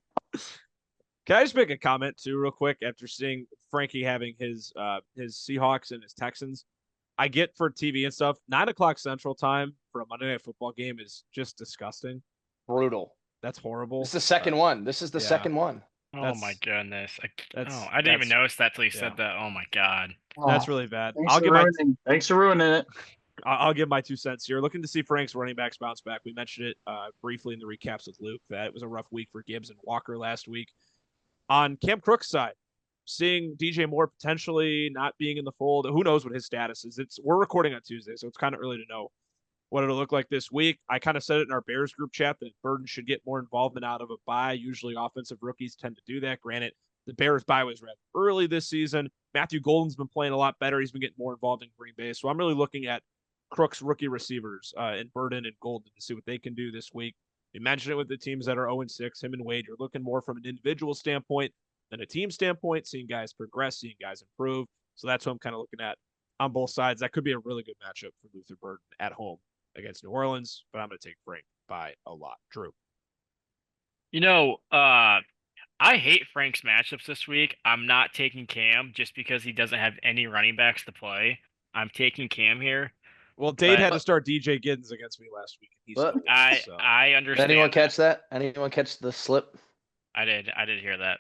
Can I just make a comment too, real quick? After seeing Frankie having his Seahawks and his Texans, I get for TV and stuff. 9:00 Central Time for a Monday Night Football game is just disgusting. Brutal. That's horrible. This is the second one. This is the second one. Oh my goodness! I didn't that's- even notice that till you said that. Oh my god. That's really bad. Thanks for ruining it. I'll give my 2 cents here. Looking to see Frank's running backs bounce back. We mentioned it briefly in the recaps with Luke that it was a rough week for Gibbs and Walker last week. On Cam Crook's side, seeing DJ Moore potentially not being in the fold. Who knows what his status is? We're recording on Tuesday, so it's kind of early to know what it'll look like this week. I kind of said it in our Bears group chat that Burden should get more involvement out of a bye. Usually offensive rookies tend to do that. Granted, the Bears bye was rather early this season. Matthew Golden's been playing a lot better. He's been getting more involved in Green Bay. So I'm really looking at Crook's rookie receivers in Burden and Golden to see what they can do this week. Imagine it with the teams that are 0-6, him and Wade. You're looking more from an individual standpoint than a team standpoint, seeing guys progress, seeing guys improve. So that's what I'm kind of looking at on both sides. That could be a really good matchup for Luther Burden at home against New Orleans, but I'm going to take Frank by a lot. Drew. I hate Frank's matchups this week. I'm not taking Cam just because he doesn't have any running backs to play. I'm taking Cam here. Well, Dade had to start DJ Giddens against me last week. I understand. Did anyone catch that? Anyone catch the slip? I did hear that.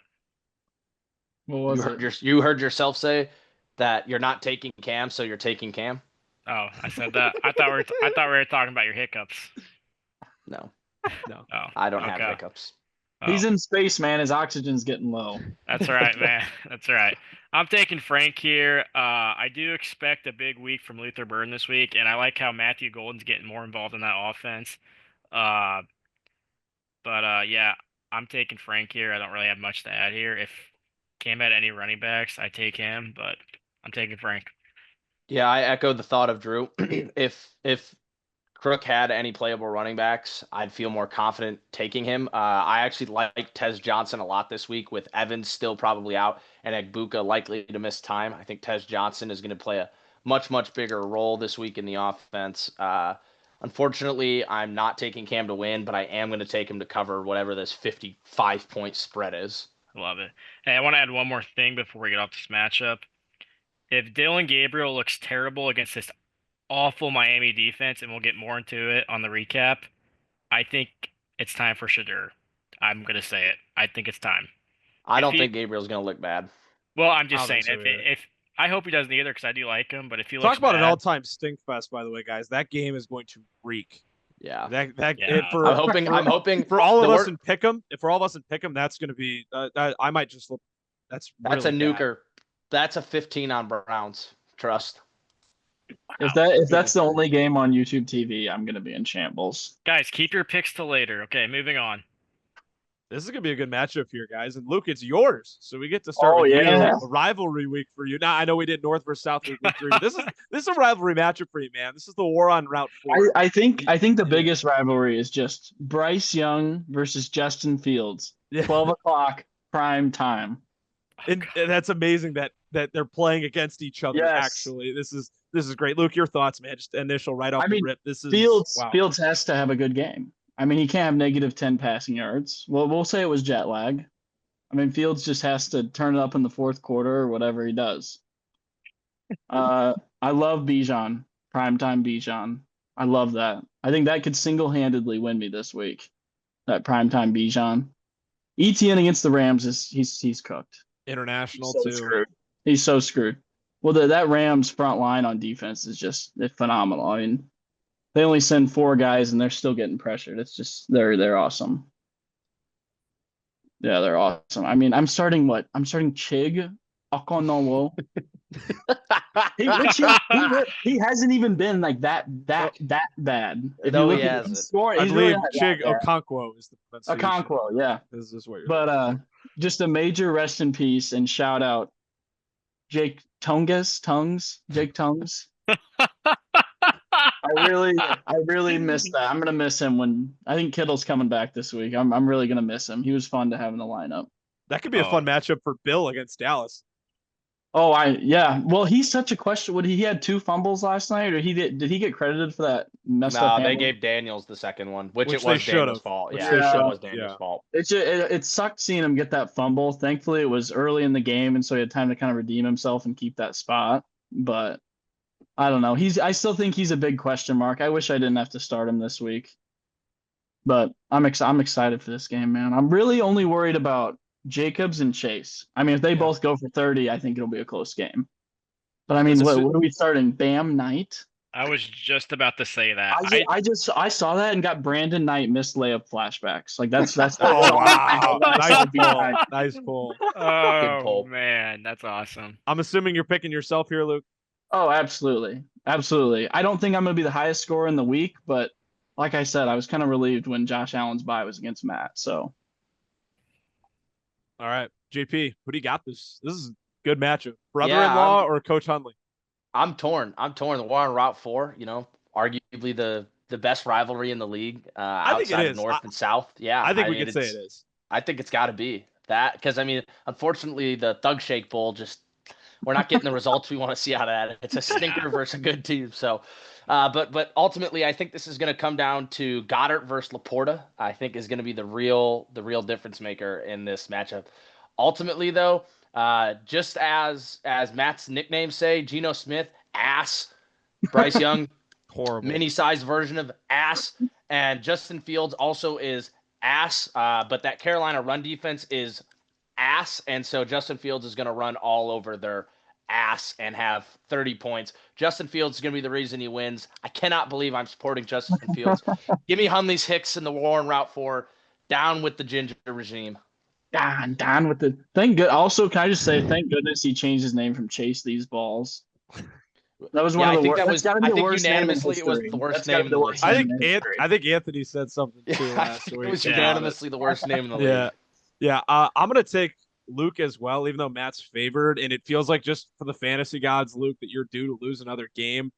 What was you heard yourself say that you're not taking Cam, so you're taking Cam? Oh, I said that. I thought we were talking about your hiccups. No. Oh, I don't have hiccups. He's in space, man. His oxygen's getting low. That's right, man. That's right. I'm taking Frank here. I do expect a big week from Luther Burden this week, and I like how Matthew Golden's getting more involved in that offense. Yeah, I'm taking Frank here. I don't really have much to add here. If Cam had any running backs, I take him, but I'm taking Frank. Yeah, I echo the thought of Drew. If Crook had any playable running backs, I'd feel more confident taking him. I actually like Tez Johnson a lot this week with Evans still probably out and Egbuka likely to miss time. I think Tez Johnson is going to play a much, much bigger role this week in the offense. Unfortunately, I'm not taking Cam to win, but I am going to take him to cover whatever this 55-point spread is. Love it. Hey, I want to add one more thing before we get off this matchup. If Dylan Gabriel looks terrible against this awful Miami defense, and we'll get more into it on the recap, I think it's time for Shadur. I'm going to say it. I think it's time. I don't think Gabriel's going to look bad. Well, I'm just saying, if I hope he doesn't either because I do like him, but if he looks Talk about bad, an all-time stink fest, by the way, guys. That game is going to reek. Yeah. I'm hoping for all of us in Pick'em. If for all of us in Pick'em, that's going to be. I might just look. That's a nuker. That's a 15 on Browns. Trust. Wow. If that's the only game on YouTube TV, I'm going to be in shambles. Guys, keep your picks till later. Okay, moving on. This is gonna be a good matchup here, guys. And Luke, it's yours, so we get to start Oh, with you. yeah. A rivalry week for you. Now I know we did North versus South week 3, but this is a rivalry matchup for you, man. This is the war on Route 4. I think the Yeah. biggest rivalry is just Bryce Young versus Justin Fields. Yeah. 12 o'clock prime time. And that's amazing that they're playing against each other. Yes. Actually, this is great. Luke, your thoughts, man? Just initial right off the rip. This is wow. Fields has to have a good game. I mean, he can't have negative 10 passing yards. Well, we'll say it was jet lag. I mean, Fields just has to turn it up in the fourth quarter or whatever he does. I love Bijan, primetime Bijan. I love that. I think that could single-handedly win me this week. That primetime Bijan. ETN against the Rams he's cooked. International So too. Screwed. He's so screwed. Well, that Rams front line on defense is just phenomenal. I mean, they only send 4 guys and they're still getting pressured. It's just they're awesome. Yeah, they're awesome. I mean, I'm starting Chig Okonowo. He hasn't even been like that bad. If No, you he look at hasn't. his score, I he's believe really not Chig that bad. Okonkwo is the pronunciation. Okonkwo, yeah. This is what you're. But just a major rest in peace and shout out Jake Tongues. I really miss that. I'm gonna miss him when I think Kittle's coming back this week. I'm really gonna miss him. He was fun to have in the lineup. That could be a fun matchup for Bill against Dallas. Oh, yeah. Well, he's such a question. He had 2 fumbles last night, or did he get credited for that messed up? No, they gave Daniels the second one, which it they was should've. Daniels' fault. Which Yeah, they it should've. was Daniels' fault. It sucked seeing him get that fumble. Thankfully, it was early in the game, and so he had time to kind of redeem himself and keep that spot. But I don't know. I still think he's a big question mark. I wish I didn't have to start him this week. But I'm excited for this game, man. I'm really only worried about Jacobs and Chase. I mean, if they both go for 30, I think it'll be a close game. But I mean, what are we starting? Bam Knight? I was just about to say that. I saw that and got Brandon Knight missed layup flashbacks. Like that's oh wow, nice pull. Oh man, that's awesome. I'm assuming you're picking yourself here, Luke. Oh, absolutely. I don't think I'm gonna be the highest scorer in the week, but like I said, I was kind of relieved when Josh Allen's bye was against Matt. So, all right, JP, who do you got? This is a good matchup. Brother-in-law or Coach Hundley? I'm torn. The war on Route 4, arguably the best rivalry in the league outside of North and South. Yeah, I think we could say it is. I think it's got to be that because, I mean, unfortunately, the Thug Shake Bowl we're not getting the results we want to see out of that. It's a stinker versus a good team. So, but ultimately, I think this is going to come down to Goddard versus Laporta. I think is going to be the real difference maker in this matchup. Ultimately, though, just as Matt's nicknames say, Geno Smith, ass. Bryce Young, horrible mini-sized version of ass. And Justin Fields also is ass. But that Carolina run defense is ass. And so Justin Fields is going to run all over their ass and have 30 points. Justin Fields is going to be the reason he wins. I cannot believe I'm supporting Justin Fields. Give me Hundley's Hicks in the war on Route 4. Down with the ginger regime. Down with the thank good. Also, can I just say thank goodness he changed his name from Chase These Balls. That was one of the worst. I think unanimously it was the worst name in the league. I think Anthony said something too last week. It was unanimously the worst name in the league. Yeah. I'm gonna take Luke as well, even though Matt's favored, and it feels like just for the fantasy gods, Luke, that you're due to lose another game.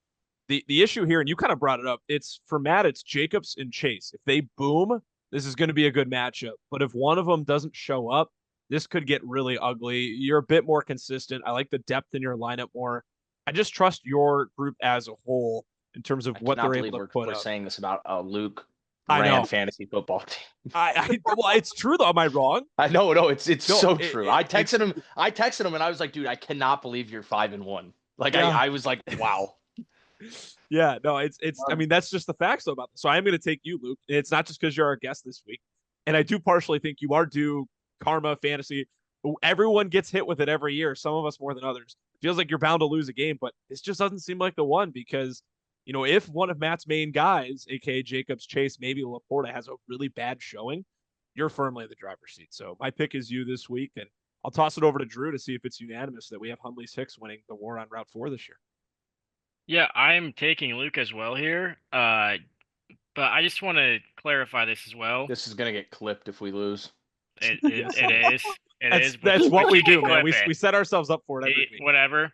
The issue here, and you kind of brought it up, it's for Matt, it's Jacobs and Chase. If they boom, this is going to be a good matchup. But if one of them doesn't show up, this could get really ugly. You're a bit more consistent. I like the depth in your lineup more. I just trust your group as a whole in terms of what they're able to put up. We're saying this about Luke I know. fantasy football team. Well, it's true though. Am I wrong? No, it's so true. I texted him and I was like, dude, I cannot believe you're 5-1. Like I was like, wow. Yeah, no, it's I mean, that's just the facts though about this. So I'm going to take you, Luke. It's not just because you're our guest this week. And I do partially think you are due karma fantasy. Everyone gets hit with it every year, some of us more than others. Feels like you're bound to lose a game, but this just doesn't seem like the one because, if one of Matt's main guys, aka Jacobs, Chase, maybe Laporta, has a really bad showing, you're firmly in the driver's seat. So my pick is you this week, and I'll toss it over to Drew to see if it's unanimous that we have Hundley's Hicks winning the war on Route 4 this year. Yeah, I'm taking Luke as well here. But I just want to clarify this as well. This is going to get clipped if we lose. It is. It is. That's but what we you can do, man. clip it. We set ourselves up for it every week. Whatever.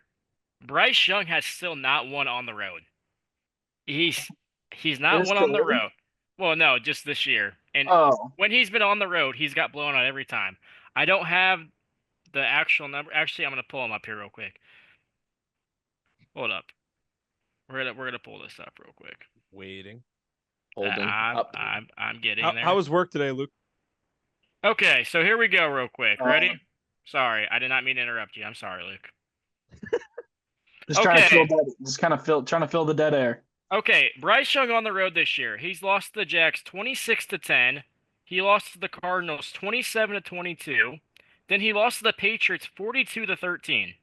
Bryce Young has still not won on the road. He's not His won on the career? road. Well, no, just this year. And Oh, when he's been on the road, he's got blown out every time. I don't have the actual number. Actually, I'm gonna pull him up here real quick. Hold up. We're gonna pull this up real quick. Waiting. Holding up. I'm getting there. How was work today, Luke? Okay, so here we go real quick. Oh. Ready? Sorry, I did not mean to interrupt you. I'm sorry, Luke. just trying to Okay. trying to fill the dead air. Okay, Bryce Young on the road this year. He's lost to the Jacks 26-10. He lost to the Cardinals 27-22. Then he lost to the Patriots 42-13.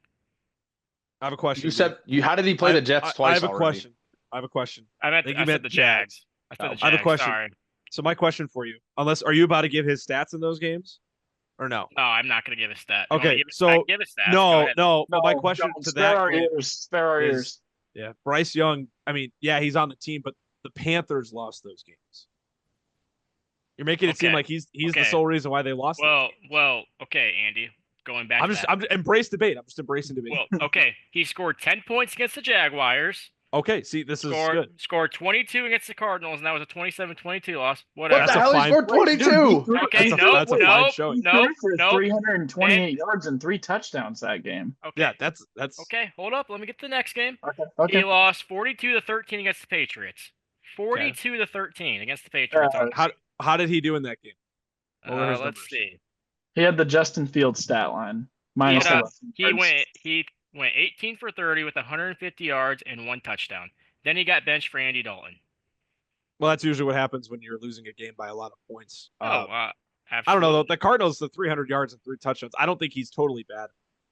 I have a question. You said how did he play the Jets twice I have a already? question. I have a question. I think you said meant the Jags. I said the Jags. I have a question. Sorry. So my question for you, are you about to give his stats in those games, or no? No, I'm not gonna give a stat. You want Okay, me to so give a stat. Go no. ahead. Well, my question don't. to Spare that our clip ears. Spare our is- ears. Yeah, Bryce Young. I mean, yeah, he's on the team, but the Panthers lost those games. You're making it seem Okay. like he's the Okay. sole reason why they lost. those games. Well, okay, Andy. Going back. I'm embrace debate. I'm just embracing debate. Well, okay. He scored 10 points against the Jaguars. Okay, see, this is good. Scored 22 against the Cardinals, and that was a 27-22 loss. What Whatever. the That's a hell? He fine- scored 22. Okay, that's a fine showing. He no, threw for no. 328 yards and 3 touchdowns that game. Okay. Yeah, that's Okay, hold up. Let me get to the next game. Okay. He lost 42-13 against the Patriots. 42-13 against the Patriots. How did he do in that game? What were his Let's numbers? see. He had the Justin Fields stat line. Minus Yeah, 11 He went 18 for 30 with 150 yards and 1 touchdown. Then he got benched for Andy Dalton. Well, that's usually what happens when you're losing a game by a lot of points. Absolutely. I don't know though. The Cardinals, the 300 yards and 3 touchdowns. I don't think he's totally bad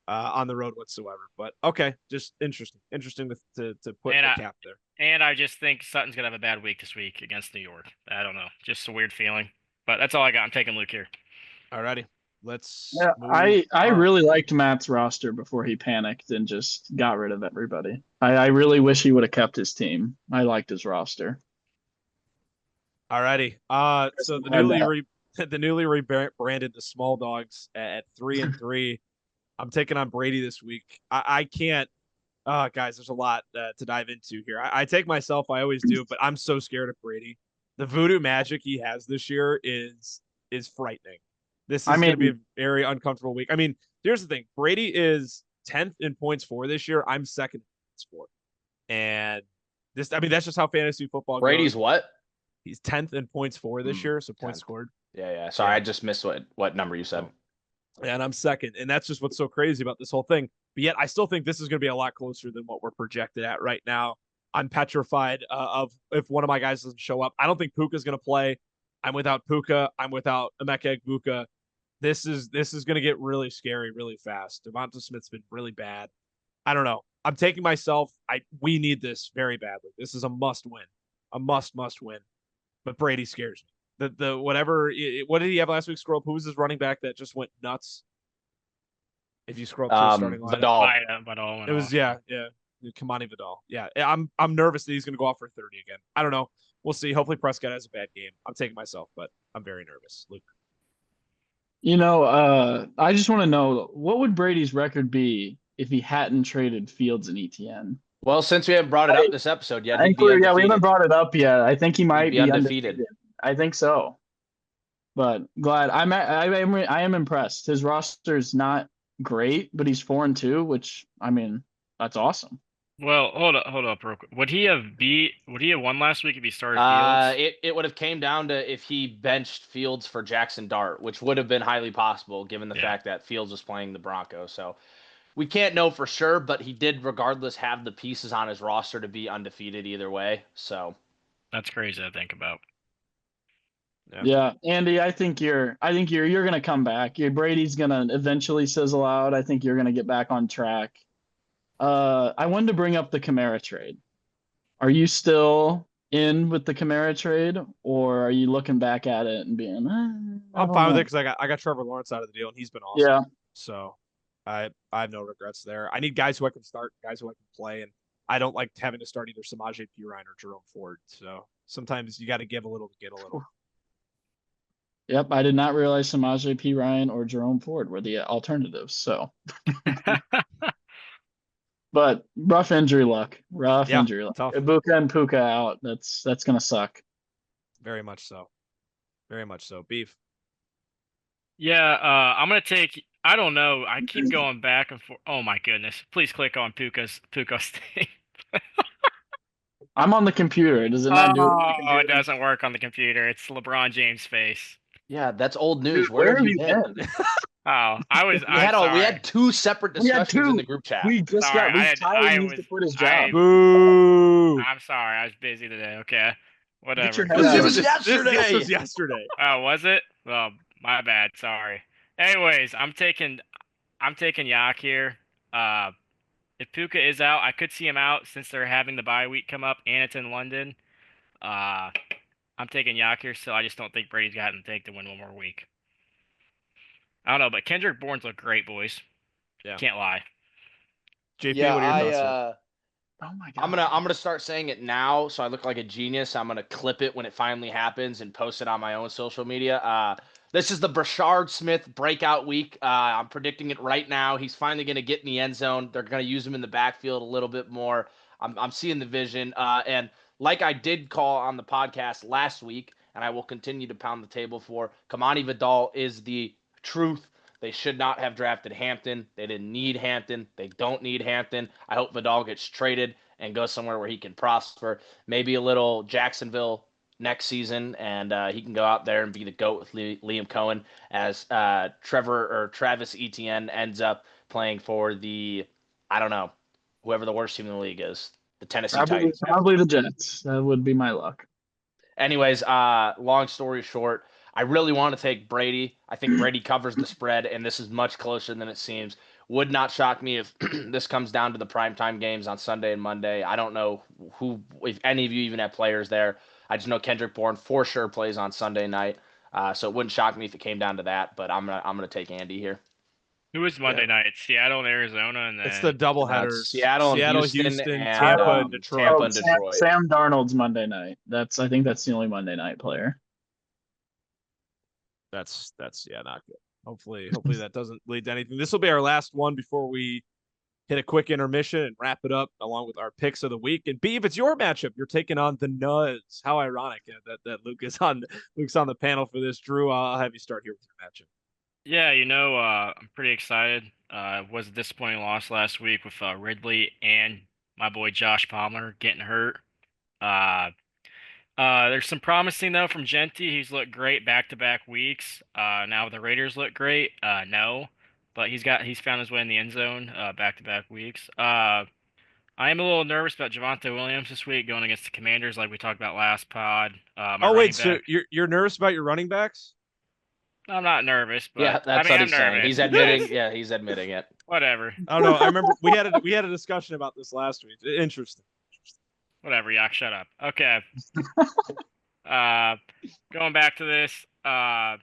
on the road whatsoever. But okay, just interesting to put And the cap there. And I just think Sutton's gonna have a bad week this week against New York. I don't know, just a weird feeling. But that's all I got. I'm taking Luke here. Alrighty, let's. Yeah, move I on. really liked Matt's roster before he panicked and just got rid of everybody. I really wish he would have kept his team. I liked his roster. Alrighty. So the newly rebranded the Small Dogs at 3-3. I'm taking on Brady this week. I can't. Guys, there's a lot to dive into here. I take myself, I always do, but I'm so scared of Brady. The voodoo magic he has this year is frightening. This is going to be a very uncomfortable week. I mean, here's the thing: Brady is 10th in points for this year. I'm second in points for, and this. I mean, that's just how fantasy football. Brady's goes. what? He's 10th in points for this year, so points 10th. scored. Yeah. Sorry, I just missed what number you said. And I'm second, and that's just what's so crazy about this whole thing. But yet, I still think this is going to be a lot closer than what we're projected at right now. I'm petrified of if one of my guys doesn't show up. I don't think Puka's going to play. I'm without Puka. I'm without Emeka Egbuka. This is going to get really scary really fast. Devonta Smith's been really bad. I don't know. I'm taking myself. We need this very badly. This is a must win, a must win. But Brady scares me. What did he have last week? Scroll up. Who was his running back that just went nuts? If you scroll up to his starting line, Vidal. It was Kamani Vidal. Yeah, I'm nervous that he's going to go off for 30 again. I don't know. We'll see. Hopefully Prescott has a bad game. I'm taking myself, but I'm very nervous. Luke. I just want to know, what would Brady's record be if he hadn't traded Fields and ETN? Well, since we haven't brought it up this episode yet, we haven't brought it up yet. I think he might be undefeated. I think so. But glad I am impressed. His roster's not great, but he's 4-2, which I mean, that's awesome. Well, hold up real quick. Would he have won last week if he started Fields? It would have came down to if he benched Fields for Jackson Dart, which would have been highly possible given the fact that Fields was playing the Broncos. So we can't know for sure, but he did regardless have the pieces on his roster to be undefeated either way. So that's crazy to think about. Yeah, Andy, I think you're gonna come back. Brady's gonna eventually sizzle out. I think you're gonna get back on track. I wanted to bring up the Kamara trade. Are you still in with the Kamara trade, or are you looking back at it and being? I'm fine with it because I got Trevor Lawrence out of the deal and he's been awesome. Yeah. So I have no regrets there. I need guys who I can start, guys who I can play, and I don't like having to start either Samaje Perine or Jerome Ford. So sometimes you got to give a little to get a little. Yep, I did not realize Samaje P. Ryan or Jerome Ford were the alternatives. So, but rough injury luck. Rough Yeah, injury luck. tough. Ibuka and Puka out. That's gonna suck. Very much so. Very much so. Beef. Yeah, I'm gonna take. I don't know. I keep going back and forth. Oh my goodness! Please click on Puka's thing. I'm on the computer. Does it not do it on the Oh, it computer? doesn't work on the computer. It's LeBron James' face. Yeah, that's old Dude, news. Where where have have you you been? been? Oh, I was. We I'm had we sorry. had two separate We had discussions in the two. group chat. We just Sorry, got. We Tyler I needs was. to quit his I. job. Boo. I'm sorry. I was busy today. Okay, Get your whatever. head This out was of it. This yesterday. was yesterday. Oh, was it? Well, my bad. Sorry. Anyways, I'm taking Yak here. Uh, if Puka is out, I could see him out since they're having the bye week come up and it's in London. Uh, I'm taking Yak here, so I just don't think Brady's got it in the tank to win one more week. I don't know, but Kendrick Bourne's look great, boys. Yeah. Can't lie. JP, Yeah, what are your thoughts? Here? Oh my god. I'm gonna start saying it now, so I look like a genius. I'm gonna clip it when it finally happens and post it on my own social media. This is the Brashard Smith breakout week. I'm predicting it right now. He's finally gonna get in the end zone. They're gonna use him in the backfield a little bit more. I'm seeing the vision. And like I did call on the podcast last week, and I will continue to pound the table for, Kamani Vidal is the truth. They should not have drafted Hampton. They didn't need Hampton. They don't need Hampton. I hope Vidal gets traded and goes somewhere where he can prosper. Maybe a little Jacksonville next season, and he can go out there and be the GOAT with Liam Cohen as Travis Etienne ends up playing for the, I don't know, whoever the worst team in the league is, the Tennessee Titans. Probably the Jets. That would be my luck. Anyways, long story short, I really want to take Brady. I think Brady covers the spread, and this is much closer than it seems. Would not shock me if this comes down to the primetime games on Sunday and Monday. I don't know if any of you even have players there. I just know Kendrick Bourne for sure plays on Sunday night, so it wouldn't shock me if it came down to that. But I'm gonna take Andy here. Who is Monday night? Seattle and Arizona, and It's then the double Now it's headers. Seattle and Houston, Houston, and Tampa, and Detroit. Tampa Oh, and Detroit. Sam Darnold's Monday night. I think that's the only Monday night player. That's not good. Hopefully that doesn't lead to anything. This will be our last one before we hit a quick intermission and wrap it up along with our picks of the week. And B, if it's your matchup, you're taking on the Nuds. How ironic that Luke's on the panel for this. Drew, I'll have you start here with your matchup. yeah, I'm pretty excited. It was a disappointing loss last week with Ridley and my boy Josh Palmer getting hurt. Uh, there's some promising though from Genty. He's looked great back-to-back weeks. Now the Raiders look great. No, but he's found his way in the end zone back-to-back weeks. I am a little nervous about Javonte Williams this week going against the Commanders, like we talked about last pod. Oh wait, so you're nervous about your running backs? I'm not nervous, but Yeah, that's what I'm he's saying. nervous. He's admitting. Yeah, he's admitting it. Whatever. I don't know. I remember we had a discussion about this last week. Interesting. Whatever, Yak, shut up. Okay. Going back to this, I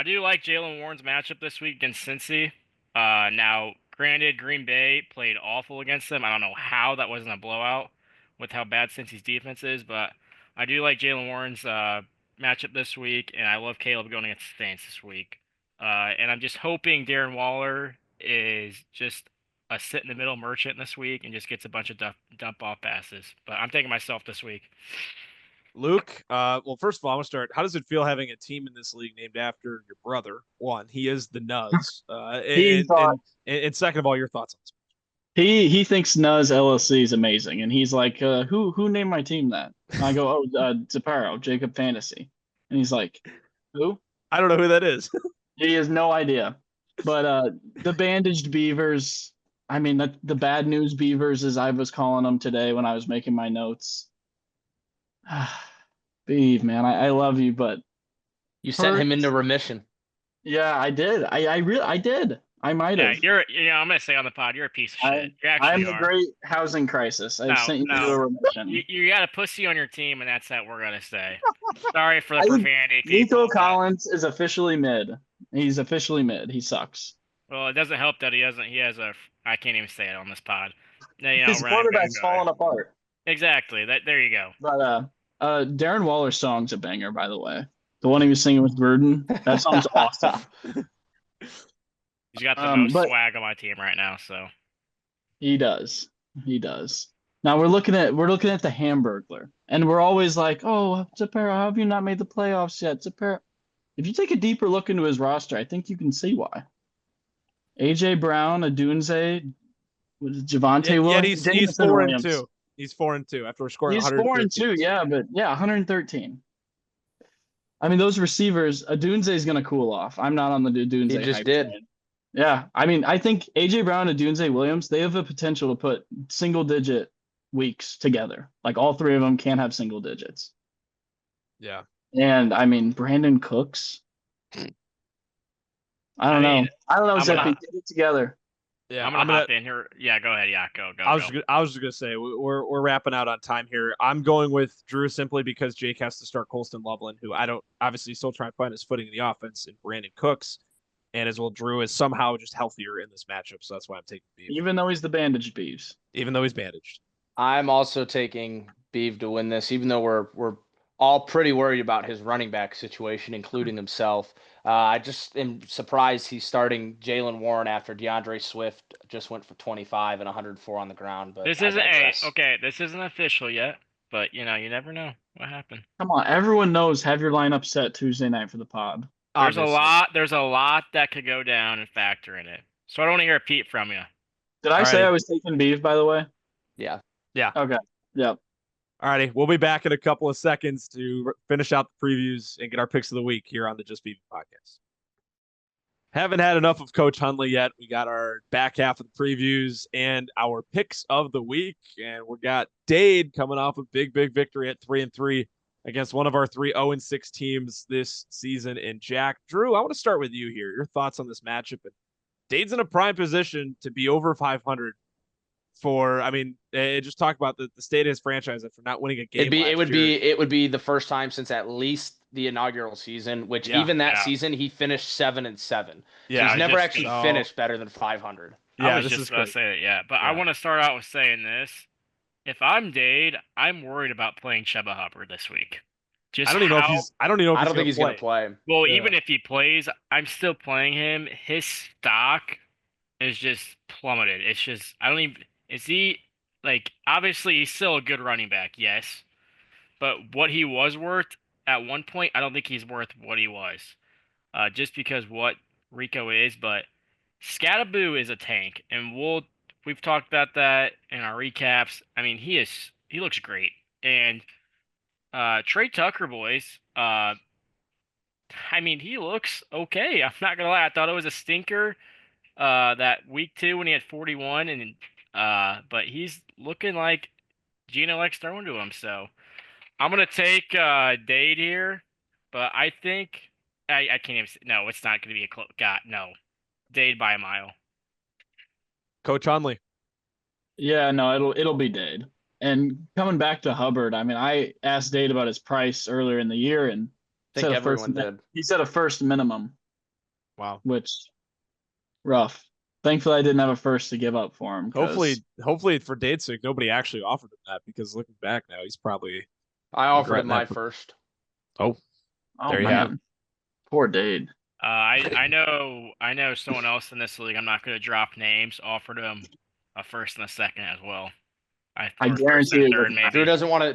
do like Jalen Warren's matchup this week against Cincy. Now, granted, Green Bay played awful against them. I don't know how that wasn't a blowout with how bad Cincy's defense is, but I do like Jalen Warren's matchup this week, and I love Caleb going against the Saints this week. And I'm just hoping Darren Waller is just a sit-in-the-middle merchant this week and just gets a bunch of dump-off passes. But I'm taking myself this week. Luke, well, first of all, I want to start. How does it feel having a team in this league named after your brother? One, he is the Nuds. And second of all, your thoughts on this? He thinks Nuz LLC is amazing, and he's like, who named my team that? And I go, Zaparo, Jacob Fantasy, and he's like, who? I don't know who that is. He has no idea. But the bandaged beavers, I mean, the bad news beavers, as I was calling them today when I was making my notes. Beeve, man, I love you, but You sent him into remission. yeah, I did. I did. I might have. I'm gonna say on the pod, you're a piece of shit. I'm the great housing crisis. I sent you to a remission. You got a pussy on your team, and that's what we're gonna say. Sorry for the profanity. Nico Collins is officially mid. He's officially mid. He sucks. Well, it doesn't help that he has a. I can't even say it on this pod. His quarterback's falling apart. Exactly. There you go. But Darren Waller's song's a banger, by the way. The one he was singing with Gruden. That song's awesome. He's got the most But swag on my team right now, so he does. He does. Now we're looking at the Hamburglar, and we're always like, "Oh, Zapera, how have you not made the playoffs yet, Zapera?" If you take a deeper look into his roster, I think you can see why. AJ Brown, Adunze, Javante Yet Williams, he's Jameson 4-2. Williams. He's 4-2 after scoring He's 113. 4-2, yeah, but 113. I mean, those receivers, Adunze is going to cool off. I'm not on the Adunze He just hype did. train. Yeah, I mean, I think AJ Brown and Adunze Williams, they have the potential to put single-digit weeks together. Like all three of them can have single digits. Yeah. And I mean, Brandon Cooks. I don't know. Zippy, get it together. Yeah. I'm gonna hop in here. Yeah, go ahead. Yeah, go. I was just gonna say we're wrapping out on time here. I'm going with Drew simply because Jake has to start Colston Loveland, who I don't obviously still trying to find his footing in the offense, and Brandon Cooks, and as well Drew is somehow just healthier in this matchup, so that's why I'm taking Beav. Even though he's the bandaged Beavs. Even though he's bandaged. I'm also taking Beav to win this, even though we're all pretty worried about his running back situation, including himself. I just am surprised he's starting Jalen Warren after DeAndre Swift just went for 25 and 104 on the ground. But this isn't this isn't official yet, but you never know what happened. Come on, everyone knows have your lineup set Tuesday night for the pod. There's a lot that could go down and factor in it. So I don't want to hear a peep from you. Did I say I was taking Beav, by the way? Yeah. Yeah. Okay. Yep. All righty. We'll be back in a couple of seconds to finish out the previews and get our picks of the week here on the Just Beavin podcast. Haven't had enough of Coach Hundley yet. We got our back half of the previews and our picks of the week. And we got Dade coming off a big victory at 3-3 against one of our 3 0-6 teams this season. And Jack, Drew, I want to start with you here. Your thoughts on this matchup. And Dade's in a prime position to be over 500 just talk about the state of his franchise after not winning a game. It would be the first time since at least the inaugural season, which even that season he finished 7-7. Yeah, so he's never actually finished better than 500. Yeah, I was just going to say it. Yeah, but I want to start out with saying this: if I'm Dade, I'm worried about playing Chuba Hubbard this week. I don't even know if he's going to play. Well, even if he plays, I'm still playing him. His stock is just plummeted. It's just is he obviously he's still a good running back, yes, but what he was worth at one point, I don't think he's worth what he was, just because what Rico is. But Scattaboo is a tank, and we've talked about that in our recaps. I mean, he looks great, and Trey Tucker, boys. I mean, he looks okay. I'm not gonna lie. I thought it was a stinker that week 2 when he had 41, and but he's looking like Gino likes throwing to him. So I'm gonna take Dade here, but I think I can't even. No, it's not gonna be a close. God, no, Dade by a mile. Coach Hundley. Yeah, no, it'll be Dade. And coming back to Hubbard, I mean, I asked Dade about his price earlier in the year, and I think everyone did. He said a first minimum. Wow, which rough. Thankfully, I didn't have a first to give up for him. Hopefully for Dade's sake, nobody actually offered him that, because looking back now, he's probably. I offered him my first. Oh, there you have it. Poor Dade. I know someone else in this league. I'm not going to drop names. Offered him a first and a second as well. I guarantee you. Drew doesn't want to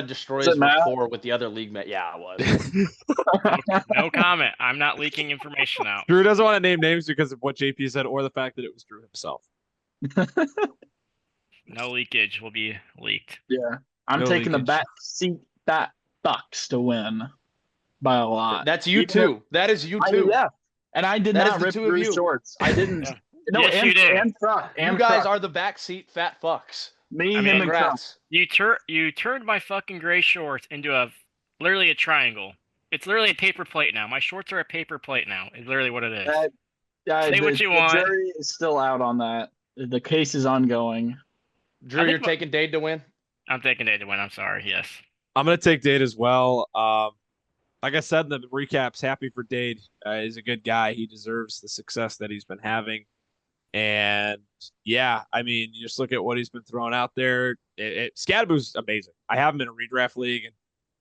destroy his rapport with the other league mate. Yeah, it was. No comment. I'm not leaking information out. Drew doesn't want to name names because of what JP said or the fact that it was Drew himself. No leakage will be leaked. Yeah, I'm taking the back seat Bucks to win by a lot. That's you too. That is you too. Yeah, and I did not rip Drew's shorts. I didn't. No, yes, you did. And you guys are the backseat fat fucks. Him, and Truck. You turned my fucking gray shorts into literally a triangle. It's literally a paper plate now. My shorts are a paper plate now. It's literally what it is. Say what you want. The jury is still out on that. The case is ongoing. Drew, you're taking Dade to win? I'm taking Dade to win. I'm sorry. Yes. I'm going to take Dade as well. Like I said in the recaps, happy for Dade. He's a good guy. He deserves the success that he's been having. And yeah, I mean, you just look at what he's been throwing out there. Scattaboo's amazing. I have him in a redraft league, and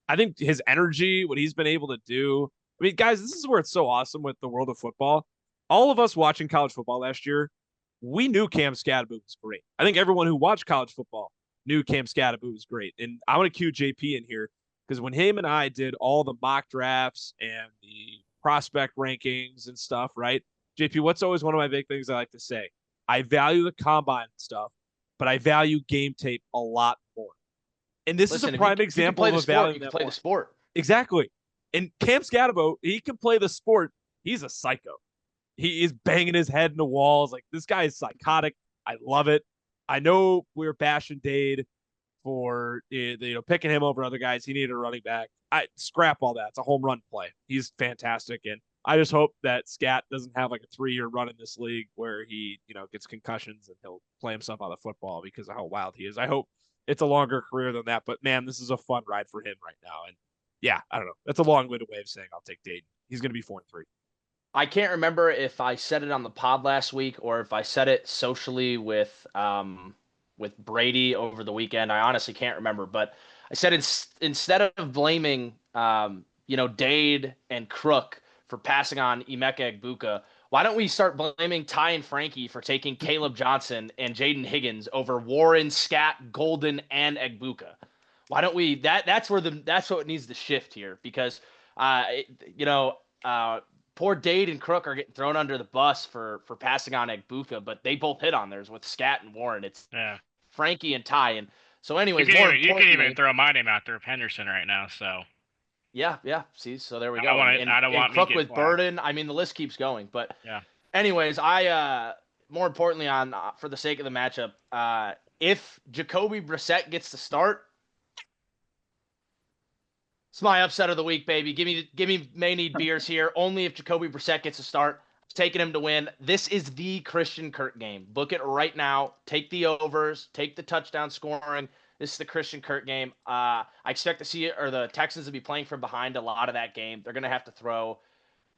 I think his energy, what he's been able to do. I mean, guys, this is where it's so awesome with the world of football. All of us watching college football last year, we knew Cam Scadaboo was great. I think everyone who watched college football knew Cam Scadaboo was great. And I want to cue JP in here because when him and I did all the mock drafts and the prospect rankings and stuff, right? JP, what's always one of my big things I like to say? I value the combine stuff, but I value game tape a lot more. And this is a prime example of a value. You can play the sport. Exactly. And Cam Scadaboo, he can play the sport. He's a psycho. He is banging his head in the walls. Like, this guy is psychotic. I love it. I know we're bashing Dade for picking him over other guys. He needed a running back. I scrap all that. It's a home run play. He's fantastic, and I just hope that Scat doesn't have like a 3-year run in this league where he gets concussions and he'll play himself out of football because of how wild he is. I hope it's a longer career than that, but man, this is a fun ride for him right now. And yeah, I don't know. That's a long-winded way of saying I'll take Dade. He's going to be 4-3. I can't remember if I said it on the pod last week or if I said it socially with Brady over the weekend. I honestly can't remember, but I said instead of blaming Dade and Crook for passing on Emeka Egbuka, why don't we start blaming Ty and Frankie for taking Caleb Johnson and Jaden Higgins over Warren, Scat, Golden, and Egbuka? Why don't we? That's what needs to shift here because poor Dade and Crook are getting thrown under the bus for passing on Egbuka, but they both hit on theirs with Scat and Warren. It's Frankie and Ty. And so anyways, you can even throw my name out there of Henderson right now. So yeah. See, so there we go. I don't want Crook with Burden. I mean, the list keeps going. But yeah. Anyways, more importantly for the sake of the matchup, if Jacoby Brissett gets to start, it's my upset of the week, baby. Give me may need beers here. Only if Jacoby Brissett gets a start. I'm taking him to win. This is the Christian Kirk game. Book it right now. Take the overs. Take the touchdown scoring. This is the Christian Kirk game. I expect to see the Texans to be playing from behind a lot of that game. They're going to have to throw.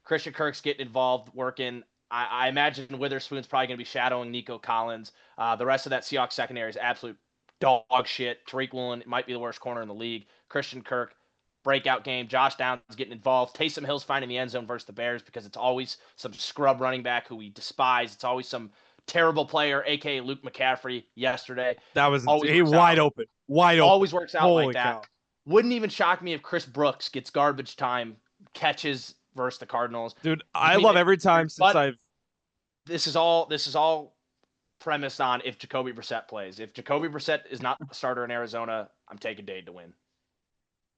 Christian Kirk's getting involved, working. I imagine Witherspoon's probably going to be shadowing Nico Collins. The rest of that Seahawks secondary is absolute dog shit. Tariq Woolen might be the worst corner in the league. Christian Kirk, breakout game. Josh Downs getting involved. Taysom Hill's finding the end zone versus the Bears because it's always some scrub running back who we despise. It's always some terrible player, a.k.a. Luke McCaffrey yesterday. That was wide open. Wide open. Always works out Holy like that. cow. Wouldn't even shock me if Chris Brooks gets garbage time catches versus the Cardinals. Dude, I love every time since I've... This is all premised on if Jacoby Brissett plays. If Jacoby Brissett is not the starter in Arizona, I'm taking Dade to win.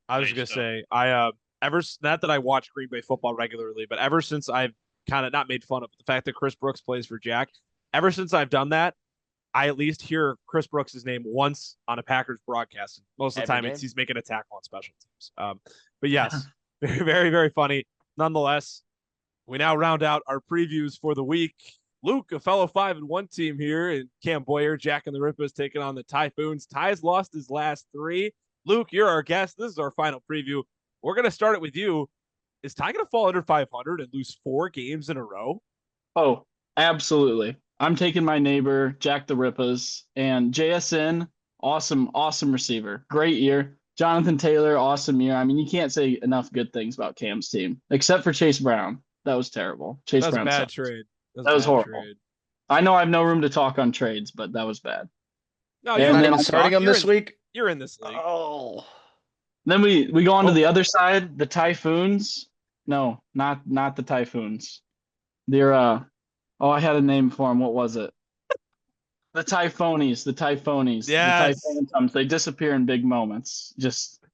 I was just going to say, not that I watch Green Bay football regularly, but ever since I've kind of not made fun of the fact that Chris Brooks plays for Jack, ever since I've done that, I at least hear Chris Brooks' name once on a Packers broadcast. Most of the time, he's making a tackle on special teams. But yes, very, very, very funny. Nonetheless, we now round out our previews for the week. Luke, a fellow 5-1 team here, and Cam Boyer, Jack and the Rippers taking on the Typhoons. Ty's lost his last 3. Luke, you're our guest. This is our final preview. We're going to start it with you. Is Ty going to fall under 500 and lose 4 games in a row? Oh, absolutely. I'm taking my neighbor, Jack the Rippers, and JSN, awesome receiver. Great year. Jonathan Taylor, awesome year. I mean, you can't say enough good things about Cam's team, except for Chase Brown. That was terrible. Chase Brown bad sucks. trade. That was horrible. Trade. I know I have no room to talk on trades, but that was bad. No, you're not even starting him this week. You're in this league. Oh. Then we go on to the other side, the Typhoons. No, not the Typhoons. They're I had a name for them. What was it? The Typhonies. Yes. The Typhoons. They disappear in big moments. Just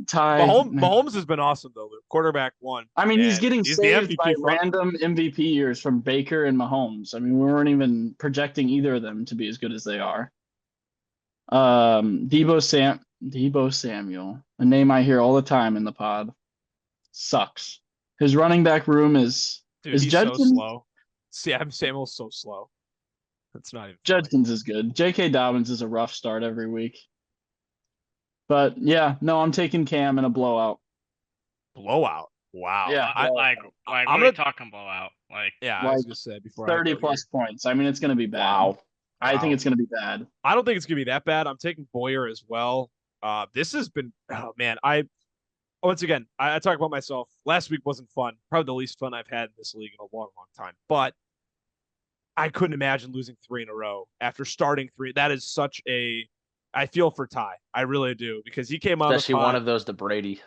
Mahomes has been awesome though. Luke. Quarterback 1. I mean, he's getting saved by random MVP years from Baker and Mahomes. I mean, we weren't even projecting either of them to be as good as they are. Debo Samuel, a name I hear all the time in the pod, sucks. His running back room is Judkins so slow. Samuel's so slow. That's not even Judkins is good. J.K. Dobbins is a rough start every week. But yeah, no, I'm taking Cam in a blowout. Blowout. Wow. Yeah. What are you talking blowout? I was gonna say before 30 plus points. I mean, it's gonna be bad. Wow. I think it's gonna be bad. I don't think it's gonna be that bad. I'm taking Boyer as well. This has been once again, I talk about myself. Last week wasn't fun. Probably the least fun I've had in this league in a long, long time. But I couldn't imagine losing 3 in a row after starting 3. That is such a. I feel for Ty. I really do, because he came on Especially the pod. one of those to Brady.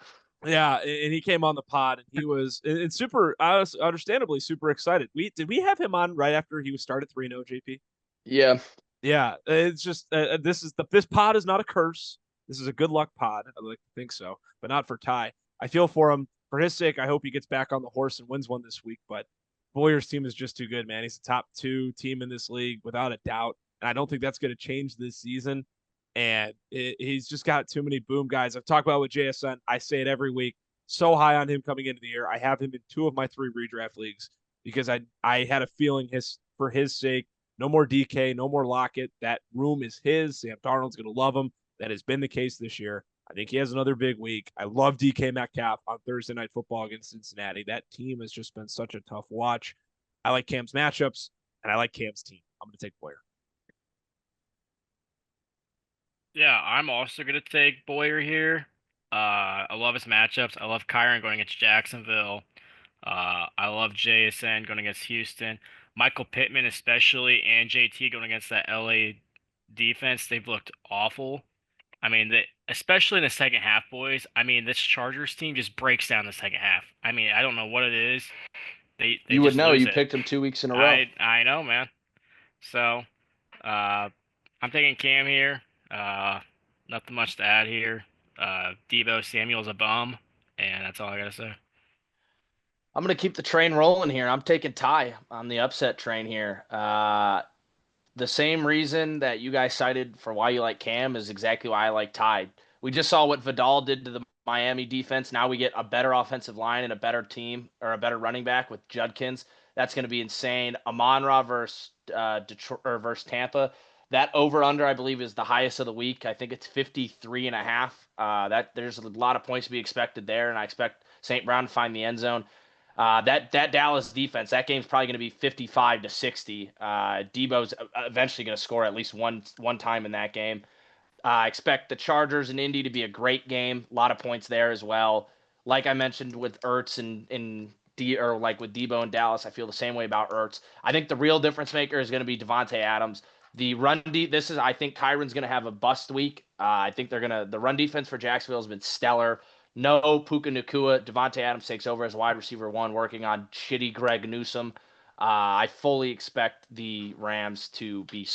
Yeah, and he came on the pod and he was and super. I was understandably super excited. Did we have him on right after he was started 3-0, JP? Yeah. Yeah, it's just this pod is not a curse. This is a good luck pod. I like to think so, but not for Ty. I feel for him. For his sake, I hope he gets back on the horse and wins one this week. But Boyer's team is just too good, man. He's the top 2 team in this league without a doubt, and I don't think that's going to change this season. And he's just got too many boom guys. I've talked about with JSN. I say it every week. So high on him coming into the year. I have him in 2 of my 3 redraft leagues because I had a feeling for his sake. No more DK, no more Lockett. That room is his. Sam Darnold's going to love him. That has been the case this year. I think he has another big week. I love DK Metcalf on Thursday Night Football against Cincinnati. That team has just been such a tough watch. I like Cam's matchups, and I like Cam's team. I'm going to take Boyer. Yeah, I'm also going to take Boyer here. I love his matchups. I love Kyron going against Jacksonville. I love JSN going against Houston. Michael Pittman especially, and JT going against that LA defense. They've looked awful. I mean, especially in the second half, boys. I mean, this Chargers team just breaks down the second half. I mean, I don't know what it is. They You would just know. lose You it. picked him 2 weeks in a row. I know, man. So, I'm taking Cam here. Nothing much to add here. Debo Samuel's a bum, and that's all I gotta say. I'm going to keep the train rolling here. I'm taking Ty on the upset train here. The same reason that you guys cited for why you like Cam is exactly why I like Ty. We just saw what Vidal did to the Miami defense. Now we get a better offensive line and a better team, or a better running back with Judkins. That's going to be insane. Amon-Ra versus Detroit or versus Tampa. That over-under, I believe, is the highest of the week. I think it's 53.5. That there's a lot of points to be expected there, and I expect St. Brown to find the end zone. That Dallas defense, that game's probably going to be 55-60. Debo's eventually going to score at least one time in that game. I expect the Chargers and Indy to be a great game. A lot of points there as well. Like I mentioned with Ertz or like with Debo and Dallas, I feel the same way about Ertz. I think the real difference maker is going to be Devontae Adams. The I think Kyron's going to have a bust week. I think the run defense for Jacksonville has been stellar. No Puka Nacua. Devontae Adams takes over as wide receiver 1, working on shitty Greg Newsome. I fully expect the Rams to be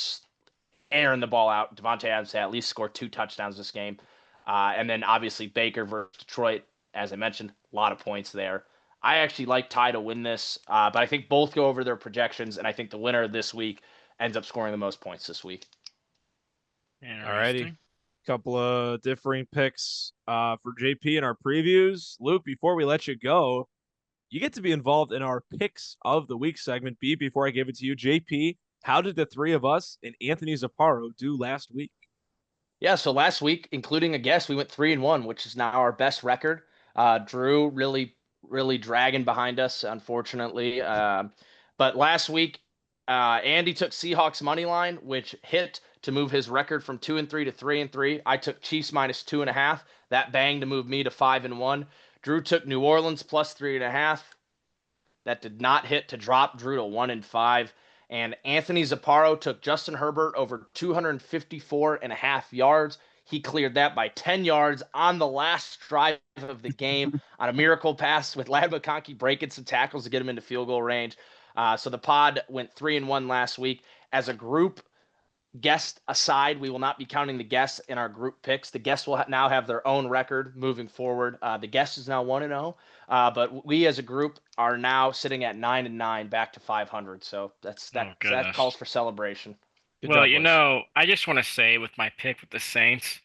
airing the ball out. Devontae Adams to at least score 2 touchdowns this game. And then obviously Baker versus Detroit, as I mentioned, a lot of points there. I actually like Ty to win this, but I think both go over their projections, and I think the winner this week ends up scoring the most points this week. Alrighty. Couple of differing picks for JP in our previews. Luke, before we let you go, you get to be involved in our picks of the week segment. B, before I give it to you, JP, how did the 3 of us and Anthony Zaparo do last week? Yeah, so last week, including a guest, we went 3-1, which is now our best record. Drew really dragging behind us, unfortunately. But last week, Andy took Seahawks money line, which hit to move his record from 2-3 to 3-3. I took Chiefs minus 2.5. That banged to move me to 5-1. Drew took New Orleans plus 3.5. That did not hit to drop Drew to 1-5. And Anthony Zaparo took Justin Herbert over 254.5 yards. He cleared that by 10 yards on the last drive of the game on a miracle pass with Ladd McConkey breaking some tackles to get him into field goal range. So the pod went 3-1 last week. As a group, guest aside, we will not be counting the guests in our group picks. The guests will now have their own record moving forward. The guest is now 1-0, but we as a group are now sitting at 9-9, back to 500. So that calls for celebration. Good job, I just want to say with my pick with the Saints,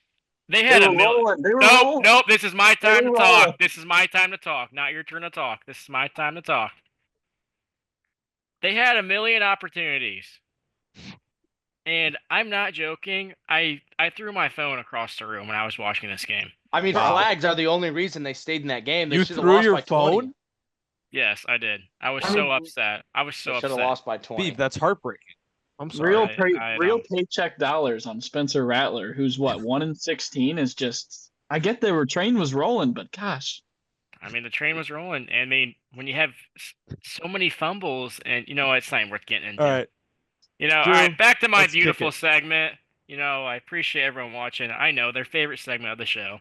they had a million. Nope. This is my time to talk. This is my time to talk. Not your turn to talk. This is my time to talk. They had a million opportunities. And I'm not joking. I threw my phone across the room when I was watching this game. I mean, flags are the only reason they stayed in that game. They you threw your phone? 20. Yes, I did. I was so upset. Should have lost by 20. Beef, that's heartbreaking. I'm sorry. Real paycheck dollars on Spencer Rattler, who's 1-16 is just. I get the train was rolling, but gosh. I mean, the train was rolling. I mean, when you have so many fumbles, and you know what, it's not even worth getting into. All right, All right, Drew, back to my let's kick beautiful it. segment. I appreciate everyone watching. I know their favorite segment of the show.